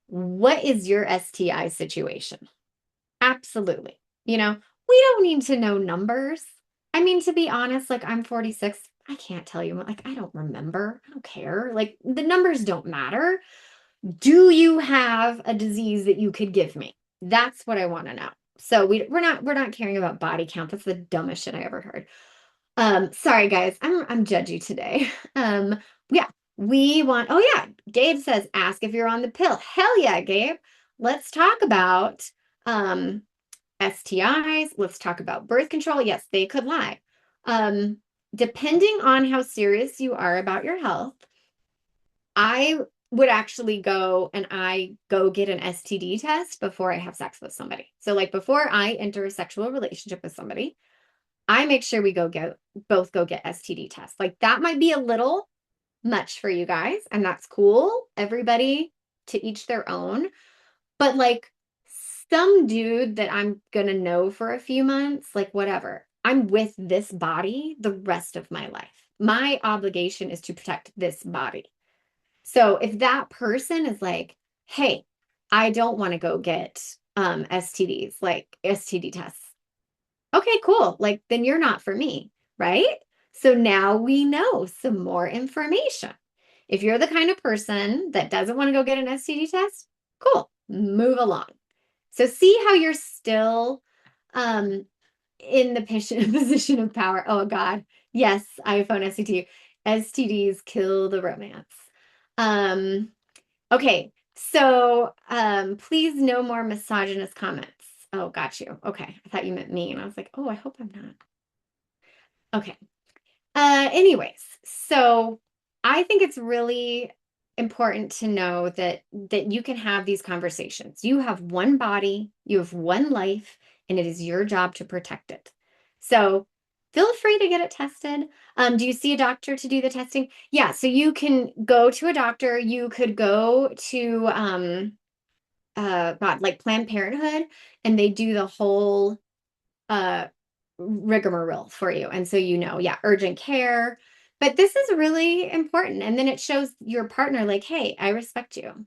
what is your STI situation? Absolutely. We don't need to know numbers. I mean, to be honest, like I'm 46. I can't tell you. Like, I don't remember. I don't care. Like, the numbers don't matter. Do you have a disease that you could give me? That's what I want to know. So we're not caring about body count. That's the dumbest shit I ever heard. Sorry guys, I'm judgy today. Yeah, we want, oh yeah, Gabe says ask if you're on the pill. Hell yeah, Gabe. Let's talk about STIs. Let's talk about birth control. Yes, they could lie. Um, Depending on how serious you are about your health, I would actually go and I go get an STD test before I have sex with somebody. So like before I enter a sexual relationship with somebody, I make sure we both go get STD tests. Like that might be a little much for you guys, and that's cool. Everybody to each their own. But like some dude that I'm gonna know for a few months, like whatever. I'm with this body the rest of my life. my obligation is to protect this body. So if that person is like, hey, I don't want to go get STDs, like STD tests. Okay, cool. Like then you're not for me, right? So now we know some more information. If you're the kind of person that doesn't want to go get an STD test, cool, move along. So see how you're still um in the position of power. Oh God. Yes, iPhone STDs kill the romance. Um, okay. So please no more misogynist comments. Oh, got you. Okay. I thought you meant me. And I was like, oh, I hope I'm not. Okay. Anyways, so I think it's really important to know that you can have these conversations. You have one body, you have one life, and it is your job to protect it. So feel free to get it tested. Do you see a doctor to do the testing? Yeah, so you can go to a doctor. You could go to God, like Planned Parenthood, and they do the whole uh rigmarole for you. And so yeah, urgent care. But this is really important. And then it shows your partner like, hey, I respect you.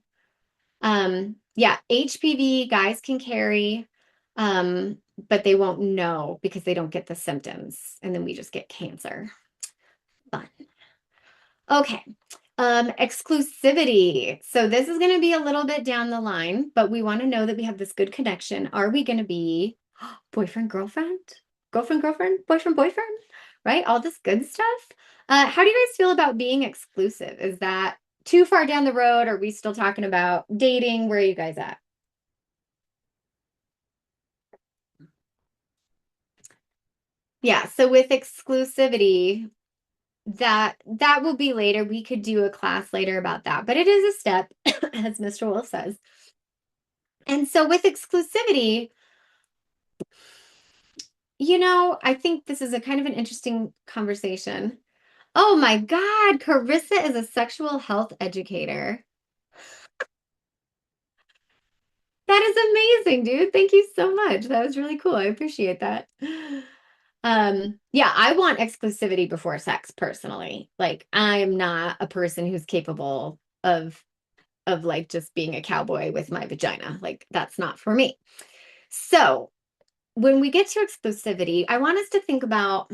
Yeah, HPV guys can carry, but they won't know because they don't get the symptoms. And then we just get cancer. Fun. Okay. Exclusivity. So this is going to be a little bit down the line, but we want to know that we have this good connection. Are we going to be boyfriend, girlfriend, girlfriend, girlfriend, boyfriend, boyfriend, right? All this good stuff. How do you guys feel about being exclusive? Is that too far down the road? Are we still talking about dating? Where are you guys at? Yeah, so with exclusivity, that will be later. We could do a class later about that, but it is a step, as Mr. Wolf says. And so with exclusivity, I think this is a kind of an interesting conversation. Oh my God, Carissa is a sexual health educator. That is amazing, dude. Thank you so much. That was really cool. I appreciate that. Yeah, I want exclusivity before sex personally. Like I'm not a person who's capable of like just being a cowboy with my vagina. Like that's not for me. So, when we get to exclusivity, I want us to think about,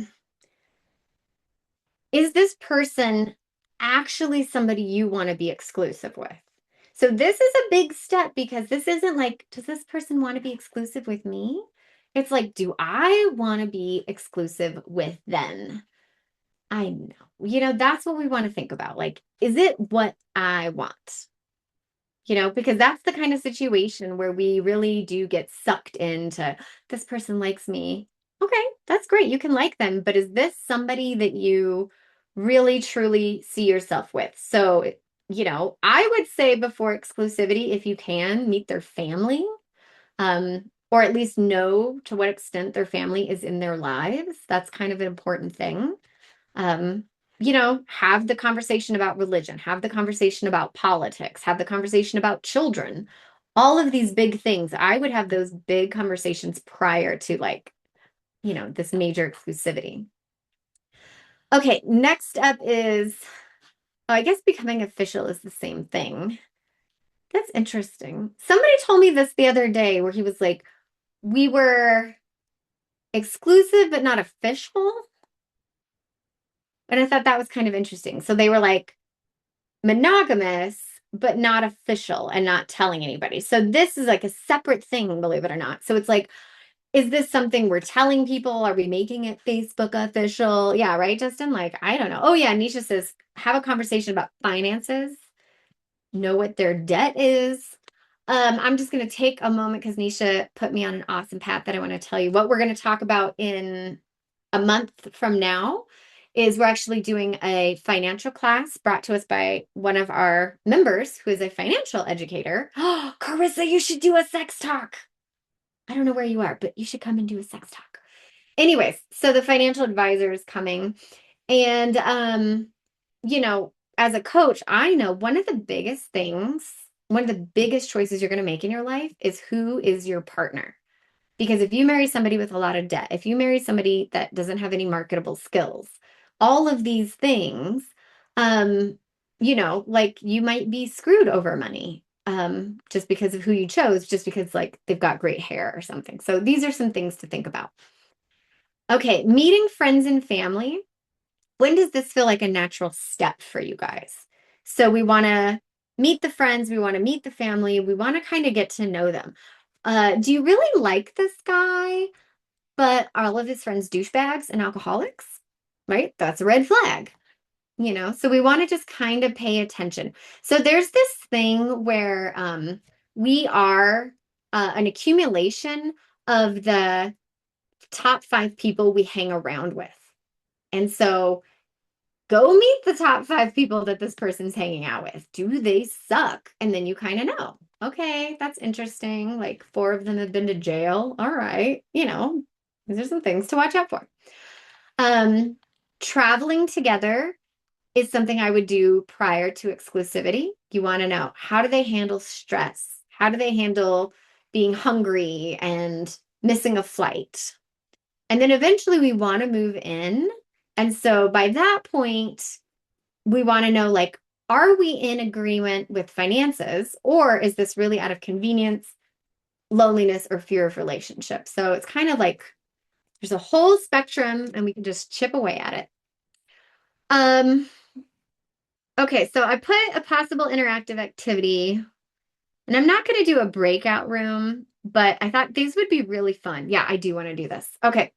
is this person actually somebody you want to be exclusive with? So this is a big step because this isn't like, does this person want to be exclusive with me? It's like, do I want to be exclusive with them? I know. That's what we want to think about. Like, is it what I want? Because that's the kind of situation where we really do get sucked into this person likes me. Okay, that's great. You can like them, but is this somebody that you really truly see yourself with? So, I would say before exclusivity, if you can meet their family, or at least know to what extent their family is in their lives. That's kind of an important thing. Um, have the conversation about religion, have the conversation about politics, have the conversation about children, all of these big things. I would have those big conversations prior to like, this major exclusivity. Okay, next up is, I guess becoming official is the same thing. That's interesting. Somebody told me this the other day where he was like, we were exclusive but not official. And I thought that was kind of interesting. So they were like, monogamous, but not official and not telling anybody. So this is like a separate thing, believe it or not. So it's like, is this something we're telling people? Are we making it Facebook official? Yeah, right, Justin? Like, I don't know. Oh, yeah. Nisha says, have a conversation about finances, know what their debt is. I'm just going to take a moment because Nisha put me on an awesome path that I want to tell you what we're going to talk about in a month from now is we're actually doing a financial class brought to us by one of our members who is a financial educator. Oh, Carissa, you should do a sex talk. I don't know where you are, but you should come and do a sex talk. Anyways, so the financial advisor is coming. And as a coach, I know one of the biggest things, one of the biggest choices you're going to make in your life is who is your partner. Because if you marry somebody with a lot of debt, if you marry somebody that doesn't have any marketable skills, all of these things, um, like you might be screwed over money, just because of who you chose, just because like they've got great hair or something. So these are some things to think about. Okay, meeting friends and family. When does this feel like a natural step for you guys? So we want to meet the friends, we want to meet the family, we want to kind of get to know them. Do you really like this guy, but are all of his friends douchebags and alcoholics? Right? That's a red flag, So we want to just kind of pay attention. So there's this thing where we are an accumulation of the top 5 people we hang around with. And so go meet the top 5 people that this person's hanging out with. Do they suck? And then you kind of know. Okay, that's interesting. Like 4 of them have been to jail. All right, these are some things to watch out for. Um, Traveling together is something I would do prior to exclusivity. You want to know, how do they handle stress? How do they handle being hungry and missing a flight? And then eventually we want to move in. And so by that point, we want to know, like, are we in agreement with finances, or is this really out of convenience, loneliness, or fear of relationship? So it's kind of like there's a whole spectrum and we can just chip away at it. Um, okay, so I put a possible interactive activity, and I'm not going to do a breakout room, but I thought these would be really fun. Yeah, I do want to do this. Okay.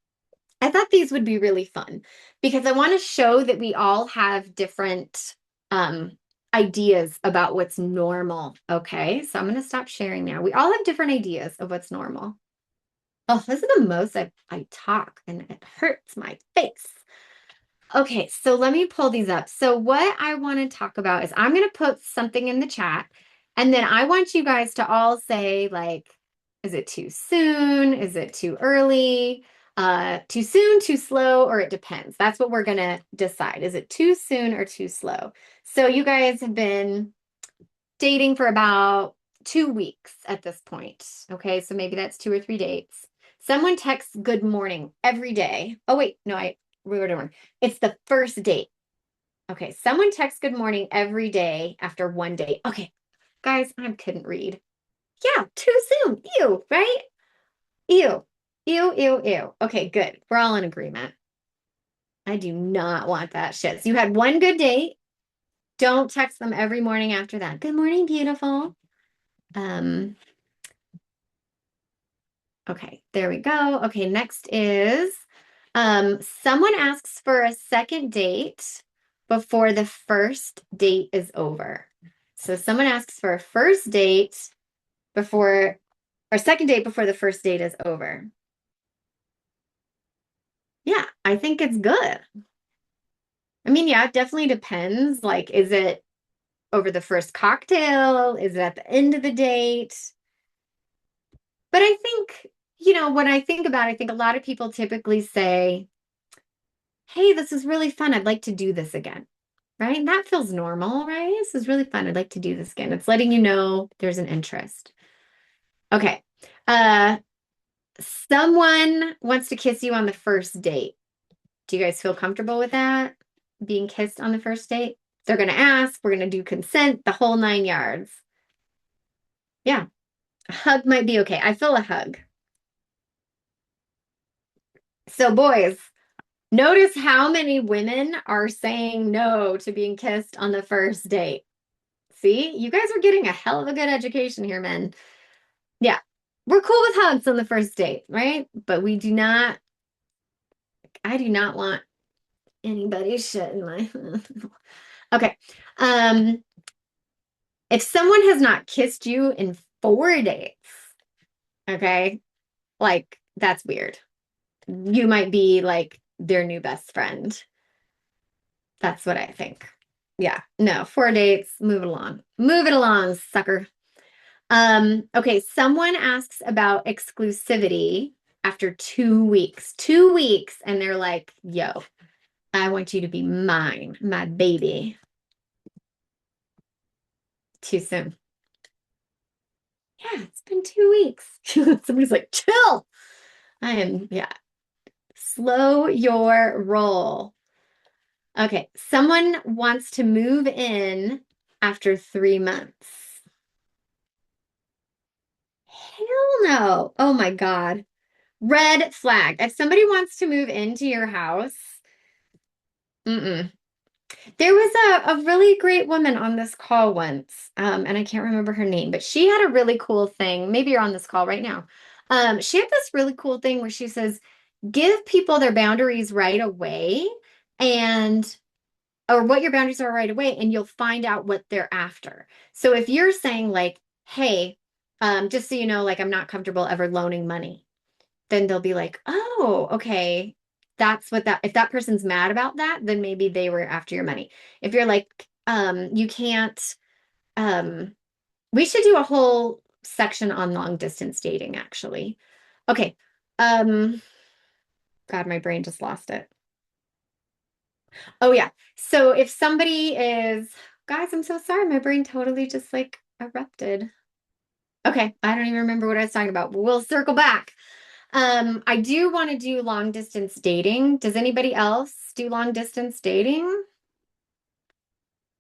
I thought these would be really fun because I want to show that we all have different um, ideas about what's normal. Okay, so I'm going to stop sharing now. We all have different ideas of what's normal. Oh, this is the most I talk and it hurts my face. Okay, so let me pull these up. So what I want to talk about is I'm going to put something in the chat, and then I want you guys to all say, like, is it too soon? Is it too early? Too soon, too slow, or it depends. That's what we're going to decide. Is it too soon or too slow? So you guys have been dating for about 2 weeks at this point. Okay, so maybe that's 2 or 3 dates. Someone texts good morning every day. Oh, wait, no, I wrote it wrong. It's the first date. Okay, someone texts good morning every day after one date. Okay, guys, I couldn't read. Yeah, too soon. Ew, right? Ew, ew, ew, ew. Okay, good. We're all in agreement. I do not want that shit. So you had one good date. Don't text them every morning after that. Good morning, beautiful. Um, Okay, there we go. Okay, next is someone asks for a second date before the first date is over. So someone asks for a first date before or second date before the first date is over. Yeah, I think it's good. I mean, yeah, it definitely depends. Like, is it over the first cocktail? Is it at the end of the date? But I think, when I think about it, I think a lot of people typically say, hey, this is really fun. I'd like to do this again. Right? And that feels normal, right? This is really fun. I'd like to do this again. It's letting you know there's an interest. Okay. Uh, Someone wants to kiss you on the first date. Do you guys feel comfortable with that? Being kissed on the first date? They're going to ask, we're going to do consent, the whole 9 yards. Yeah. A hug might be okay. I feel a hug. So, boys, notice how many women are saying no to being kissed on the first date. See, you guys are getting a hell of a good education here, men. Yeah, we're cool with hugs on the first date, right? But I do not want anybody's shit in my. Okay. Um, if someone has not kissed you in 4 days, okay, like that's weird. You might be like their new best friend. That's what I think. Yeah, no, 4 dates, move it along. Move it along, sucker. Okay, someone asks about exclusivity after 2 weeks. 2 weeks, and they're like, yo, I want you to be mine, my baby. Too soon. Yeah, it's been 2 weeks. Somebody's like, chill. Yeah. Slow your roll. Okay, someone wants to move in after 3 months. Hell no. Oh my God. Red flag. If somebody wants to move into your house, mm-mm. There was a really great woman on this call once, and I can't remember her name, but she had a really cool thing. Maybe you're on this call right now. She had this really cool thing where she says, give people their boundaries right away and or what your boundaries are right away, and you'll find out what they're after. So if you're saying like, hey, just so you know, like I'm not comfortable ever loaning money, then they'll be like, oh, okay. That's what that if that person's mad about that, then maybe they were after your money. If you're like, you can't, um, we should do a whole section on long distance dating, actually. Okay. Um, God, my brain just lost it. Oh yeah. So if somebody is, guys, I'm so sorry, my brain totally just like erupted. Okay, I don't even remember what I was talking about, but we'll circle back. I do want to do long distance dating. Does anybody else do long distance dating?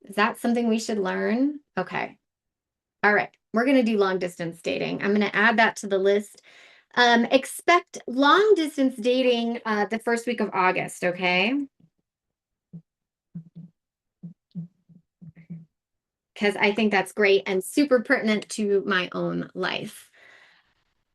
Is that something we should learn? Okay. All right. We're going to do long distance dating. I'm going to add that to the list. Expect long distance dating the first week of August, okay? Because I think that's great and super pertinent to my own life.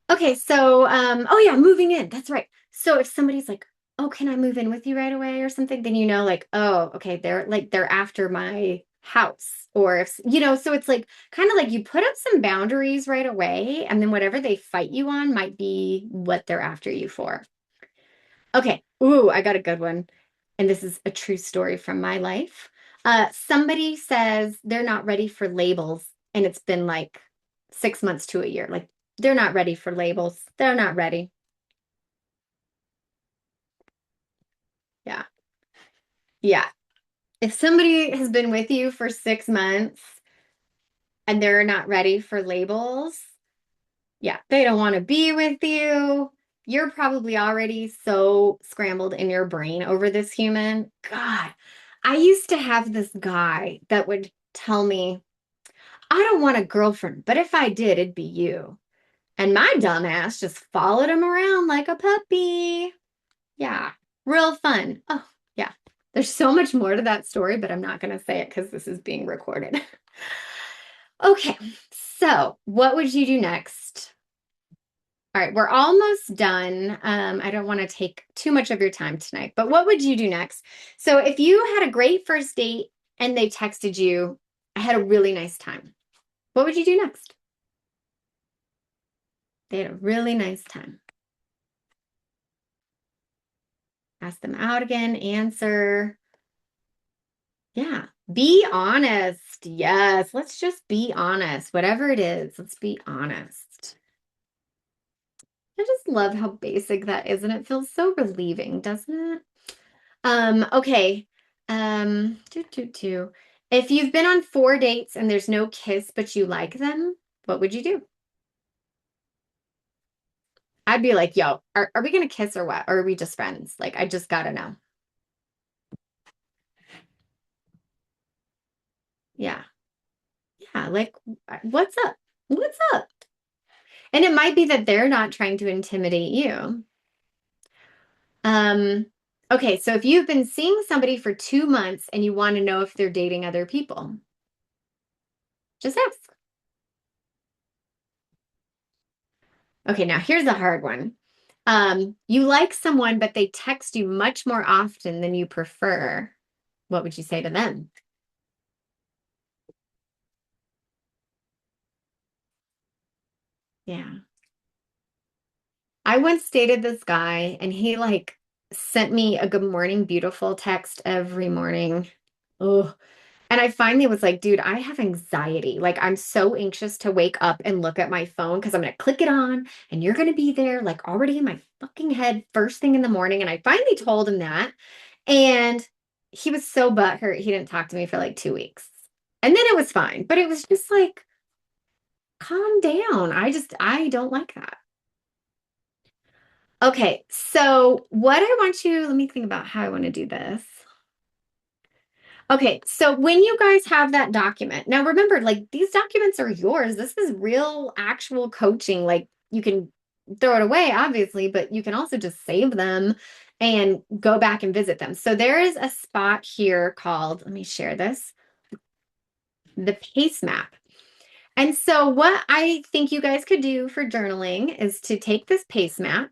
Okay, so oh yeah, moving in. That's right. So if somebody's like, "Oh, can I move in with you right away?" or something, then you know like, "Oh, okay, they're after my house." Or if so it's like kind of like you put up some boundaries right away, and then whatever they fight you on might be what they're after you for. Okay. Ooh, I got a good one. And this is a true story from my life. Somebody says they're not ready for labels, and it's been like 6 months to a year. Like they're not ready for labels. They're not ready. Yeah. Yeah. If somebody has been with you for 6 months and they're not ready for labels, yeah, they don't want to be with you. You're probably already so scrambled in your brain over this human. God, I used to have this guy that would tell me, I don't want a girlfriend, but if I did, it'd be you. And my dumb ass just followed him around like a puppy. Yeah, real fun. Oh, yeah. There's so much more to that story, but I'm not going to say it because this is being recorded. Okay, so what would you do next? All right, we're almost done. I don't want to take too much of your time tonight, but what would you do next? So if you had a great first date and they texted you, I had a really nice time. What would you do next? They had a really nice time. Ask them out again, answer. Yeah, be honest. Yes, let's just be honest. Whatever it is, let's be honest. I just love how basic that is, and it feels so relieving, doesn't it? Okay. Do. If you've been on 4 dates and there's no kiss, but you like them, what would you do? I'd be like, yo, are we gonna kiss or what? Or are we just friends? Like, I just gotta know. Yeah. Yeah. Like, what's up? What's up? And it might be that they're not trying to intimidate you. Um, okay, so if you've been seeing somebody for 2 months and you want to know if they're dating other people, just ask. Okay, now here's a hard one. You like someone, but they text you much more often than you prefer. What would you say to them? Yeah. I once dated this guy and he like sent me a good morning, beautiful text every morning. Oh, and I finally was like, dude, I have anxiety. Like, I'm so anxious to wake up and look at my phone because I'm going to click it on and you're going to be there, like, already in my fucking head first thing in the morning. And I finally told him that. And he was so butthurt. He didn't talk to me for like 2 weeks. And then it was fine. But it was just like, calm down. I don't like that. Okay. So, what I want you, let me think about how I want to do this. Okay, so when you guys have that document, now remember, like these documents are yours. This is real, actual coaching. Like you can throw it away, obviously, but you can also just save them and go back and visit them. So there is a spot here called, let me share this, the pace map. And so what I think you guys could do for journaling is to take this pace map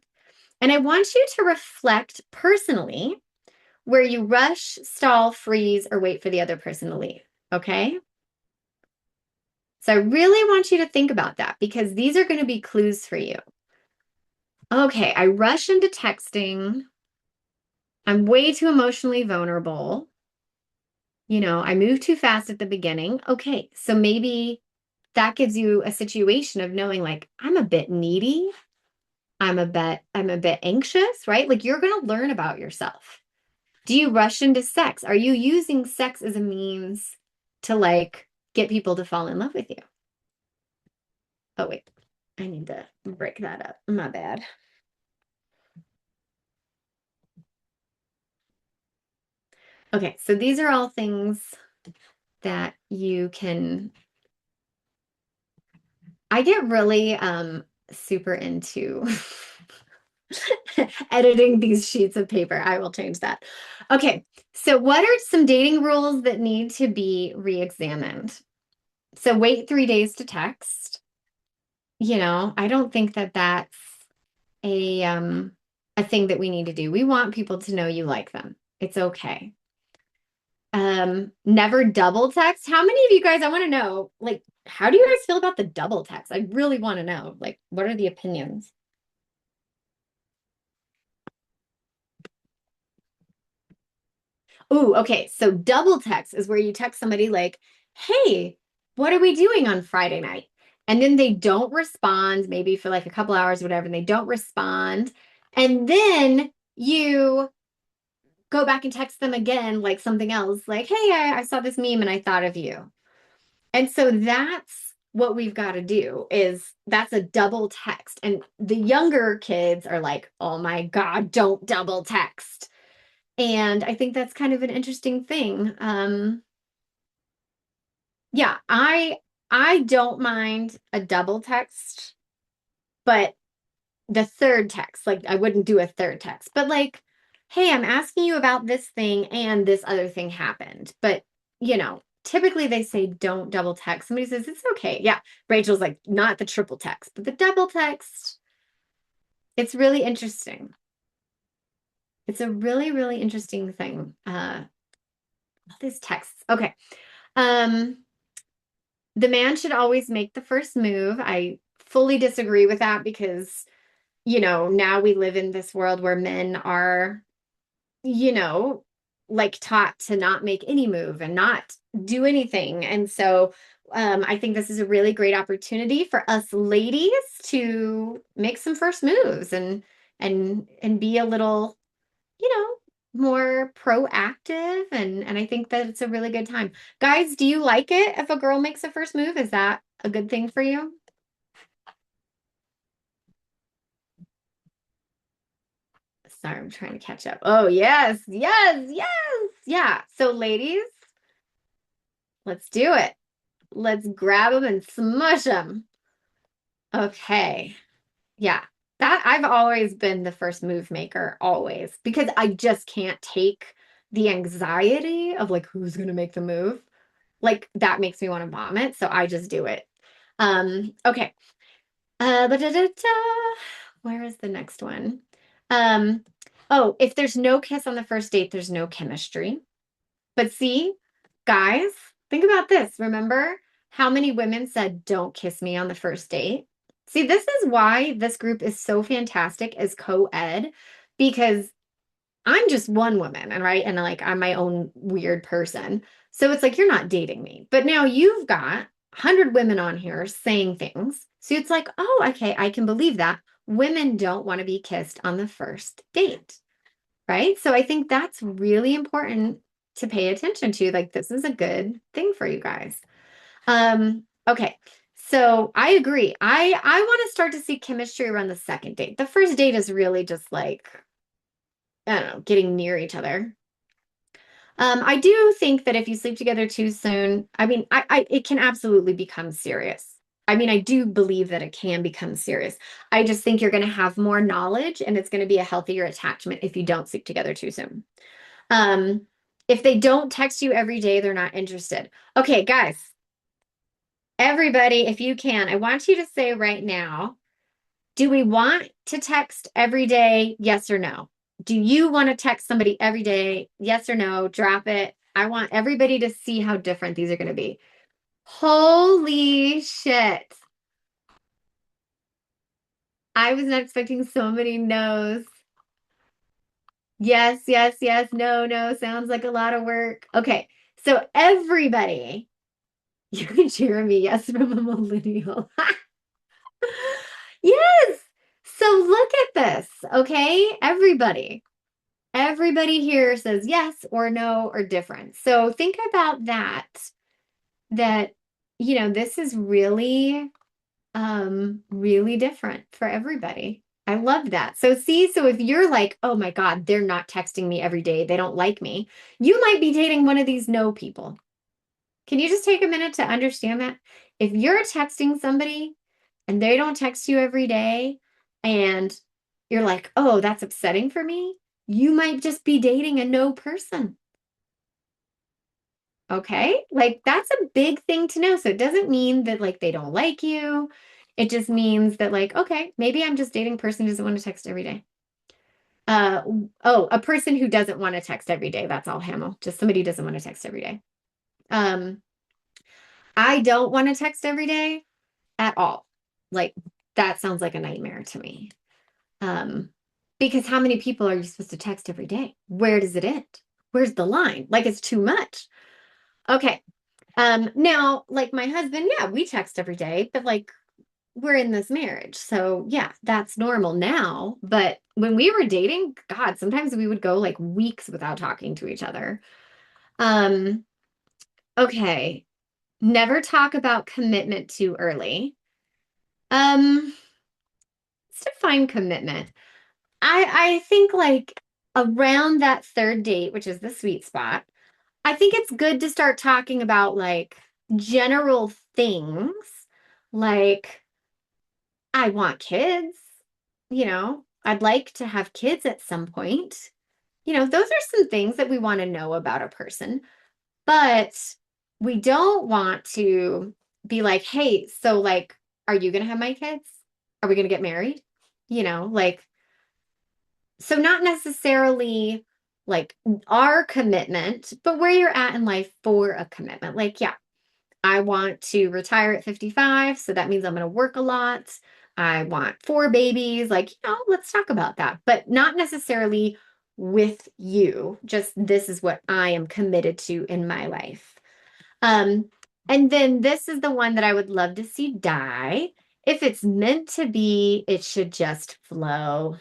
and I want you to reflect personally where you rush, stall, freeze, or wait for the other person to leave. Okay? So I really want you to think about that because these are going to be clues for you. Okay, I rush into texting. I'm way too emotionally vulnerable. I move too fast at the beginning. Okay, so maybe that gives you a situation of knowing like I'm a bit needy. I'm a bit anxious, right? Like you're going to learn about yourself. Do you rush into sex? Are you using sex as a means to like get people to fall in love with you? Oh, wait. I need to break that up. My bad. Okay, so these are all things that you can. I get really super into editing these sheets of paper. I will change that. Okay, so what are some dating rules that need to be re-examined? So wait 3 days to text. I don't think that that's a um a thing that we need to do. We want people to know you like them. It's okay. Never double text. How many of you guys, I want to know, like, how do you guys feel about the double text? I really want to know. Like, what are the opinions? Ooh, okay. So double text is where you text somebody like, "Hey, what are we doing on Friday night?" And then they don't respond, maybe for like a couple hours, whatever, and they don't respond. And then you go back and text them again, like something else, like, "Hey, I saw this meme and I thought of you." And so that's what we've got to do is that's a double text. And the younger kids are like, "Oh my God, don't double text." And I think that's kind of an interesting thing. Yeah, I don't mind a double text, but the third text, like I wouldn't do a third text, but like, hey, I'm asking you about this thing and this other thing happened. But, typically they say don't double text. Somebody says it's okay. Yeah. Rachel's like, not the triple text, but the double text. It's really interesting. It's a really, really interesting thing. All these texts. Okay. Um, the man should always make the first move. I fully disagree with that because, now we live in this world where men are you know, like taught to not make any move and not do anything. And so I think this is a really great opportunity for us ladies to make some first moves and be a little, you know, more proactive and I think that it's a really good time. Guys, do you like it if a girl makes a first move? Is that a good thing for you? Sorry, I'm trying to catch up. Oh, yes, yes, yes. Yeah. So ladies, let's do it. Let's grab them and smush them. Okay. Yeah. That I've always been the first move maker, always, because I just can't take the anxiety of like who's gonna make the move. Like that makes me want to vomit, so I just do it. Okay. Ba-da-da-da. Where is the next one? Um, oh, if there's no kiss on the first date, there's no chemistry. But see, guys, think about this. Remember how many women said, don't kiss me on the first date? See, this is why this group is so fantastic as co-ed, because I'm just one woman, and right, and like I'm my own weird person. So it's like you're not dating me. But now you've got 100 women on here saying things. So it's like, oh, okay, I can believe that. Women don't want to be kissed on the first date, right? So I think that's really important to pay attention to. Like this is a good thing for you guys. Okay. So I agree. I want to start to see chemistry around the second date. The first date is really just like, I don't know, getting near each other. I do think that if you sleep together too soon, I mean, it can absolutely become serious. I mean, I do believe that it can become serious. I just think you're going to have more knowledge and it's going to be a healthier attachment if you don't sleep together too soon. Um, if they don't text you every day, they're not interested. Okay, guys, everybody, if you can, I want you to say right now, do we want to text every day? Yes or no? Do you want to text somebody every day? Yes or no? Drop it. I want everybody to see how different these are going to be. Holy shit. I was not expecting so many no's. Yes, yes, yes. No, no. Sounds like a lot of work. Okay. So everybody, you can Jeremy, yes, from a millennial. Yes. So look at this. Okay. Everybody here says yes or no or different. So think about that, that, this is really, really different for everybody. I love that. So see, so if you're like, oh my God, they're not texting me every day, they don't like me, you might be dating one of these no people. Can you just take a minute to understand that? If you're texting somebody and they don't text you every day and you're like, oh, that's upsetting for me, you might just be dating a no person. Okay? Like that's a big thing to know. So it doesn't mean that like they don't like you. It just means that like, okay, maybe I'm just dating a person who doesn't want to text every day. Uh oh, a person who doesn't want to text every day. That's all, Hamill. Just somebody who doesn't want to text every day. Um, I don't want to text every day at all. Like that sounds like a nightmare to me. Um, because how many people are you supposed to text every day? Where does it end? Where's the line? Like it's too much. Okay. Now, like my husband, yeah, we text every day, but like we're in this marriage. So yeah, that's normal now. But when we were dating, God, sometimes we would go like weeks without talking to each other. Um, okay. Never talk about commitment too early. Um, let's define commitment. I think like around that third date, which is the sweet spot, I think it's good to start talking about like general things like I want kids, I'd like to have kids at some point. Those are some things that we want to know about a person, but we don't want to be like, hey, so like, are you going to have my kids? Are we going to get married? Like, so not necessarily like our commitment, but where you're at in life for a commitment. Like, yeah, I want to retire at 55, so that means I'm going to work a lot. I want four babies. Like, let's talk about that, but not necessarily with you. Just this is what I am committed to in my life. Um, and then this is the one that I would love to see die. If it's meant to be, it should just flow.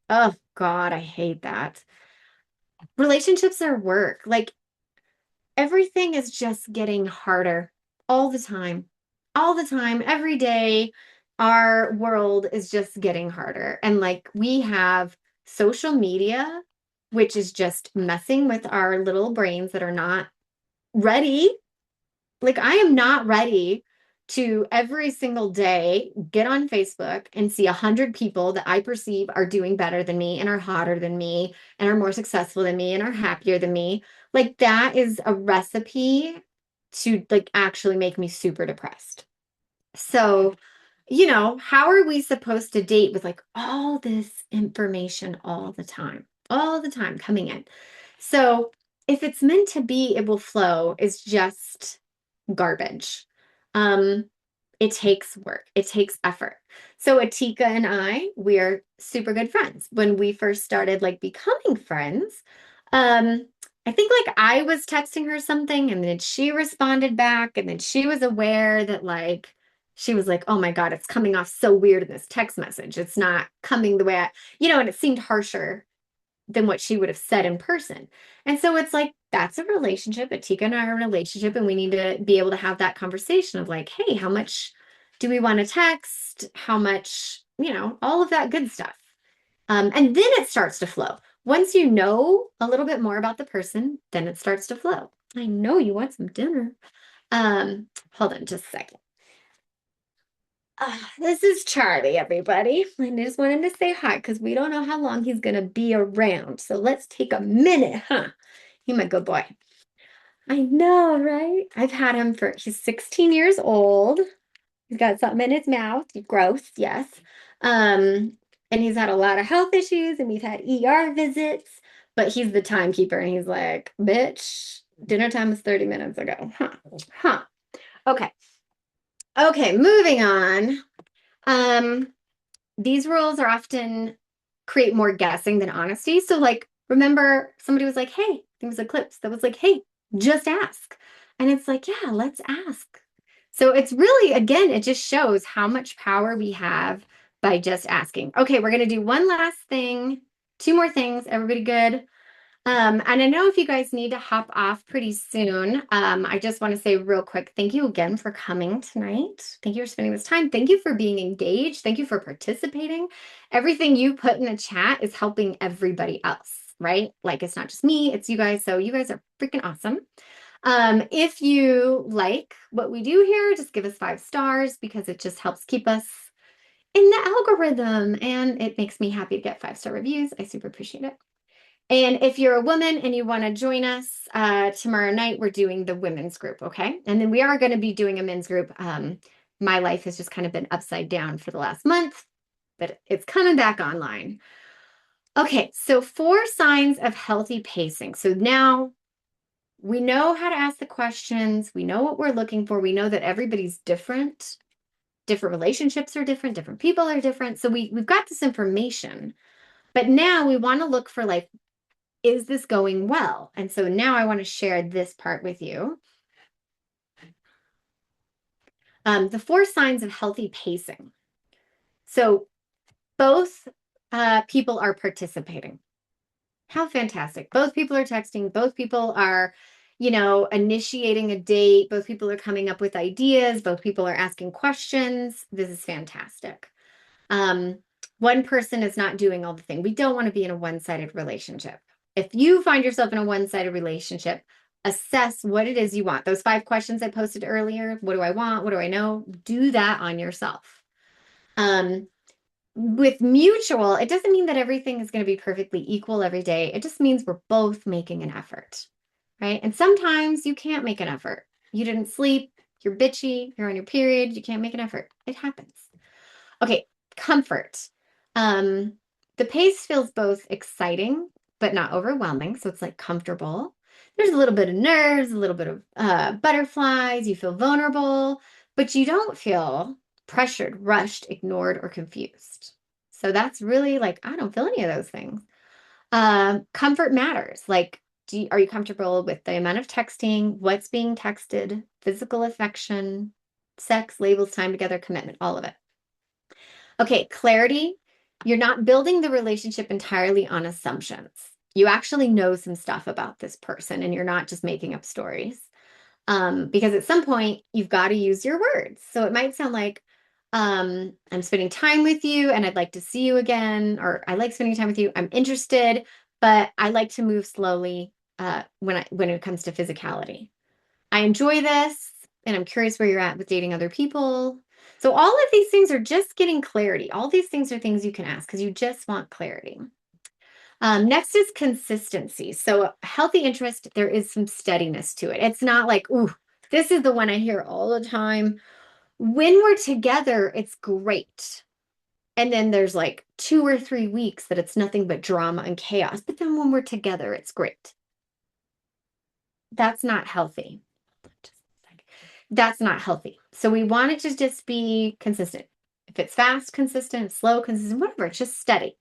Oh God, I hate that. Relationships are work. Like everything is just getting harder all the time. All the time, every day, our world is just getting harder. And like we have social media, which is just messing with our little brains that are not ready. Like I am not ready to every single day get on Facebook and see 100 people that I perceive are doing better than me and are hotter than me and are more successful than me and are happier than me. Like that is a recipe to like actually make me super depressed. So, how are we supposed to date with like all this information all the time coming in? So, if it's meant to be, it will flow is just garbage. Um, it takes work, it takes effort. So Atika and we are super good friends. When we first started like becoming friends, um, I think like I was texting her something and then she responded back and then she was aware that like she was like, oh my God, it's coming off so weird in this text message. It's not coming the way and it seemed harsher than what she would have said in person. And so it's like, that's a relationship. Atika and I are in a relationship, and we need to be able to have that conversation of like, hey, how much do we want to text? How much, all of that good stuff. And then it starts to flow. Once you know a little bit more about the person, then it starts to flow. I know you want some dinner. Hold on just a second. This is Charlie, everybody. I just wanted to say hi because we don't know how long he's gonna be around. So let's take a minute, huh? He's my good boy. I know, right? I've had him he's 16 years old. He's got something in his mouth. Gross, yes. Um, and he's had a lot of health issues and we've had ER visits, but he's the timekeeper and he's like, bitch, dinner time was 30 minutes ago. Huh. Huh. Okay. Okay, moving on. Um, these rules are often create more guessing than honesty. So, like, remember somebody was like, hey, there was a clip that was like, hey, just ask. And it's like, yeah, let's ask. So it's really, again, it just shows how much power we have by just asking. Okay, we're going to do one last thing, two more things. Everybody good? And I know if you guys need to hop off pretty soon, I just want to say real quick, thank you again for coming tonight. Thank you for spending this time. Thank you for being engaged. Thank you for participating. Everything you put in the chat is helping everybody else, right? Like it's not just me, it's you guys. So you guys are freaking awesome. If you like what we do here, just give us 5 stars because it just helps keep us in the algorithm and it makes me happy to get 5-star reviews. I super appreciate it. And if you're a woman and you want to join us tomorrow night, we're doing the women's group, okay? And then we are going to be doing a men's group. My life has just kind of been upside down for the last month, but it's coming back online. Okay, so 4 signs of healthy pacing. So now we know how to ask the questions. We know what we're looking for. We know that everybody's different. Different relationships are different. Different people are different. So we've got this information. But now we want to look for like, is this going well? And so now I want to share this part with you. The 4 signs of healthy pacing. So both people are participating. How fantastic. Both people are texting. Both people are, initiating a date. Both people are coming up with ideas. Both people are asking questions. This is fantastic. Um, one person is not doing all the thing. We don't want to be in a one-sided relationship. If you find yourself in a one-sided relationship, assess what it is you want. Those 5 questions I posted earlier, what do I want? What do I know? Do that on yourself. Um, with mutual, it doesn't mean that everything is going to be perfectly equal every day. It just means we're both making an effort, right? And sometimes you can't make an effort. You didn't sleep, you're bitchy, you're on your period, you can't make an effort. It happens. Okay, comfort. Um, the pace feels both exciting but not overwhelming, so it's like comfortable. There's a little bit of nerves, a little bit of butterflies. You feel vulnerable, but you don't feel pressured, rushed, ignored, or confused. So that's really like I don't feel any of those things. Comfort matters. Like, are you comfortable with the amount of texting, what's being texted, physical affection, sex, labels, time together, commitment, all of it. Okay, clarity. You're not building the relationship entirely on assumptions. You actually know some stuff about this person and you're not just making up stories. Because at some point you've got to use your words. So it might sound like, I'm spending time with you and I'd like to see you again, or I like spending time with you. I'm interested, but I like to move slowly when it comes to physicality. I enjoy this and I'm curious where you're at with dating other people. So all of these things are just getting clarity. All these things are things you can ask because you just want clarity. Next is consistency. So healthy interest, there is some steadiness to it. It's not like, ooh, this is the one I hear all the time. When we're together, it's great. And then there's like 2 or 3 weeks that it's nothing but drama and chaos. But then when we're together, it's great. That's not healthy. That's not healthy. So we want it to just be consistent. If it's fast, consistent, slow, consistent, whatever, it's just steady.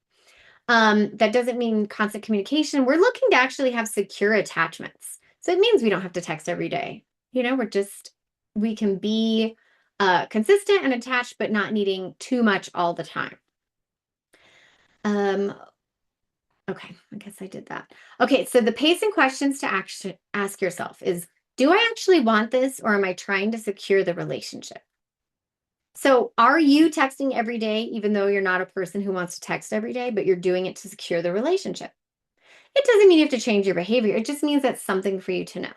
That doesn't mean constant communication. We're looking to actually have secure attachments. So it means we don't have to text every day. We can be consistent and attached, but not needing too much all the time. Um, okay, I guess I did that. Okay, so the pacing questions to actually ask yourself is, do I actually want this or am I trying to secure the relationship? So are you texting every day, even though you're not a person who wants to text every day, but you're doing it to secure the relationship? It doesn't mean you have to change your behavior. It just means that's something for you to know.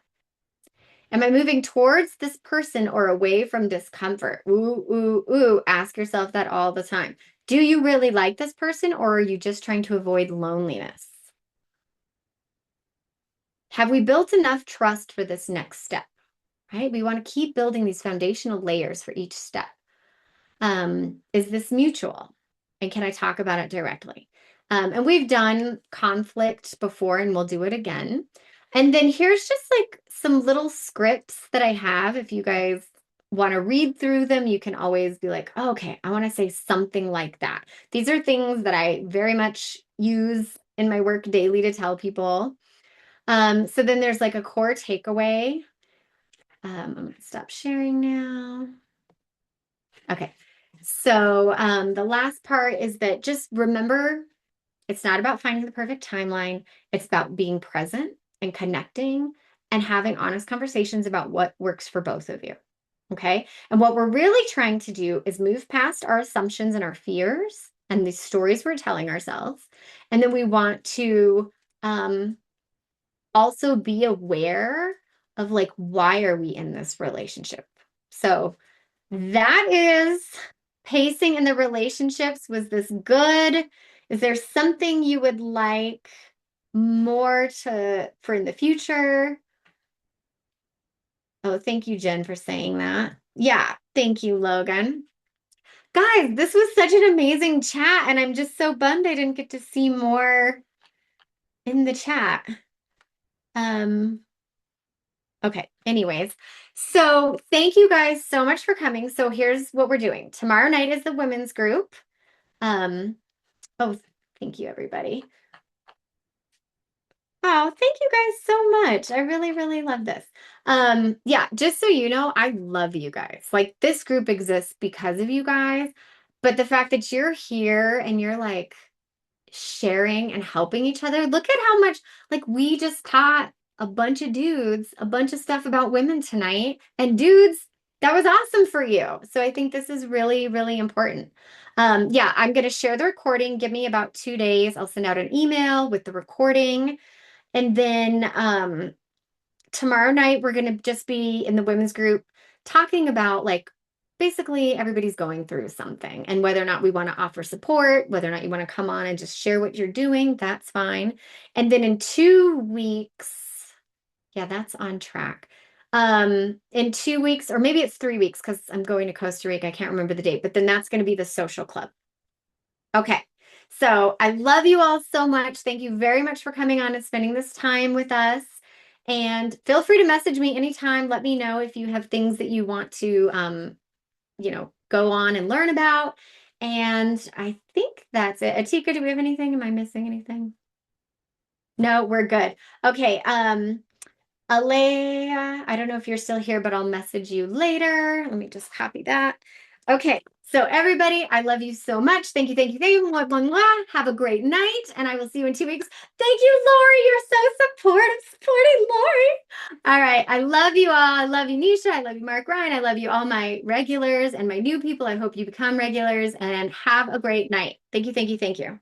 Am I moving towards this person or away from discomfort? Ooh, ooh, ooh. Ask yourself that all the time. Do you really like this person or are you just trying to avoid loneliness? Have we built enough trust for this next step? Right? We want to keep building these foundational layers for each step. Is this mutual? And can I talk about it directly? And we've done conflict before and we'll do it again. And then here's just like some little scripts that I have. If you guys want to read through them, you can always be like, oh, okay, I want to say something like that. These are things that I very much use in my work daily to tell people. So then there's like a core takeaway. I'm going to stop sharing now. Okay. So the last part is that just remember it's not about finding the perfect timeline. It's about being present and connecting and having honest conversations about what works for both of you. Okay. And what we're really trying to do is move past our assumptions and our fears and the stories we're telling ourselves. And then we want to um, also be aware of like, why are we in this relationship? So, that is pacing in the relationships. Was this good? Is there something you would like more to for in the future? Oh, thank you, Jen, for saying that. Yeah, thank you, Logan. Guys, this was such an amazing chat, and I'm just so bummed I didn't get to see more in the chat. Um, okay, anyways. So thank you guys so much for coming. So here's what we're doing. Tomorrow night is the women's group. Um, Oh, thank you, everybody. Oh, thank you guys so much. I really, really love this. Yeah, just so you know, I love you guys. Like this group exists because of you guys, but the fact that you're here and you're like sharing and helping each other. Look at how much, like, we just taught a bunch of dudes a bunch of stuff about women tonight. And dudes, that was awesome for you. So I think this is really, really important. Yeah, I'm going to share the recording. Give me about 2 days. I'll send out an email with the recording. And then tomorrow night we're going to just be in the women's group talking about like basically everybody's going through something and whether or not we want to offer support, whether or not you want to come on and just share what you're doing, that's fine. And then in 2 weeks, yeah, that's on track. In 2 weeks, or maybe it's 3 weeks because I'm going to Costa Rica. I can't remember the date, but then that's going to be the social club. Okay. So I love you all so much. Thank you very much for coming on and spending this time with us. And feel free to message me anytime. Let me know if you have things that you want to, go on and learn about. And I think that's it. Atika, do we have anything? Am I missing anything? No, we're good. Okay. Alea, I don't know if you're still here, but I'll message you later. Let me just copy that. Okay, so everybody, I love you so much. Thank you, thank you, thank you. Mwah, mwah, mwah. Have a great night, and I will see you in 2 weeks. Thank you, Lori. You're so supporting Lori. All right, I love you all. I love you, Nisha. I love you, Mark Ryan. I love you, all my regulars and my new people. I hope you become regulars and have a great night. Thank you, thank you, thank you.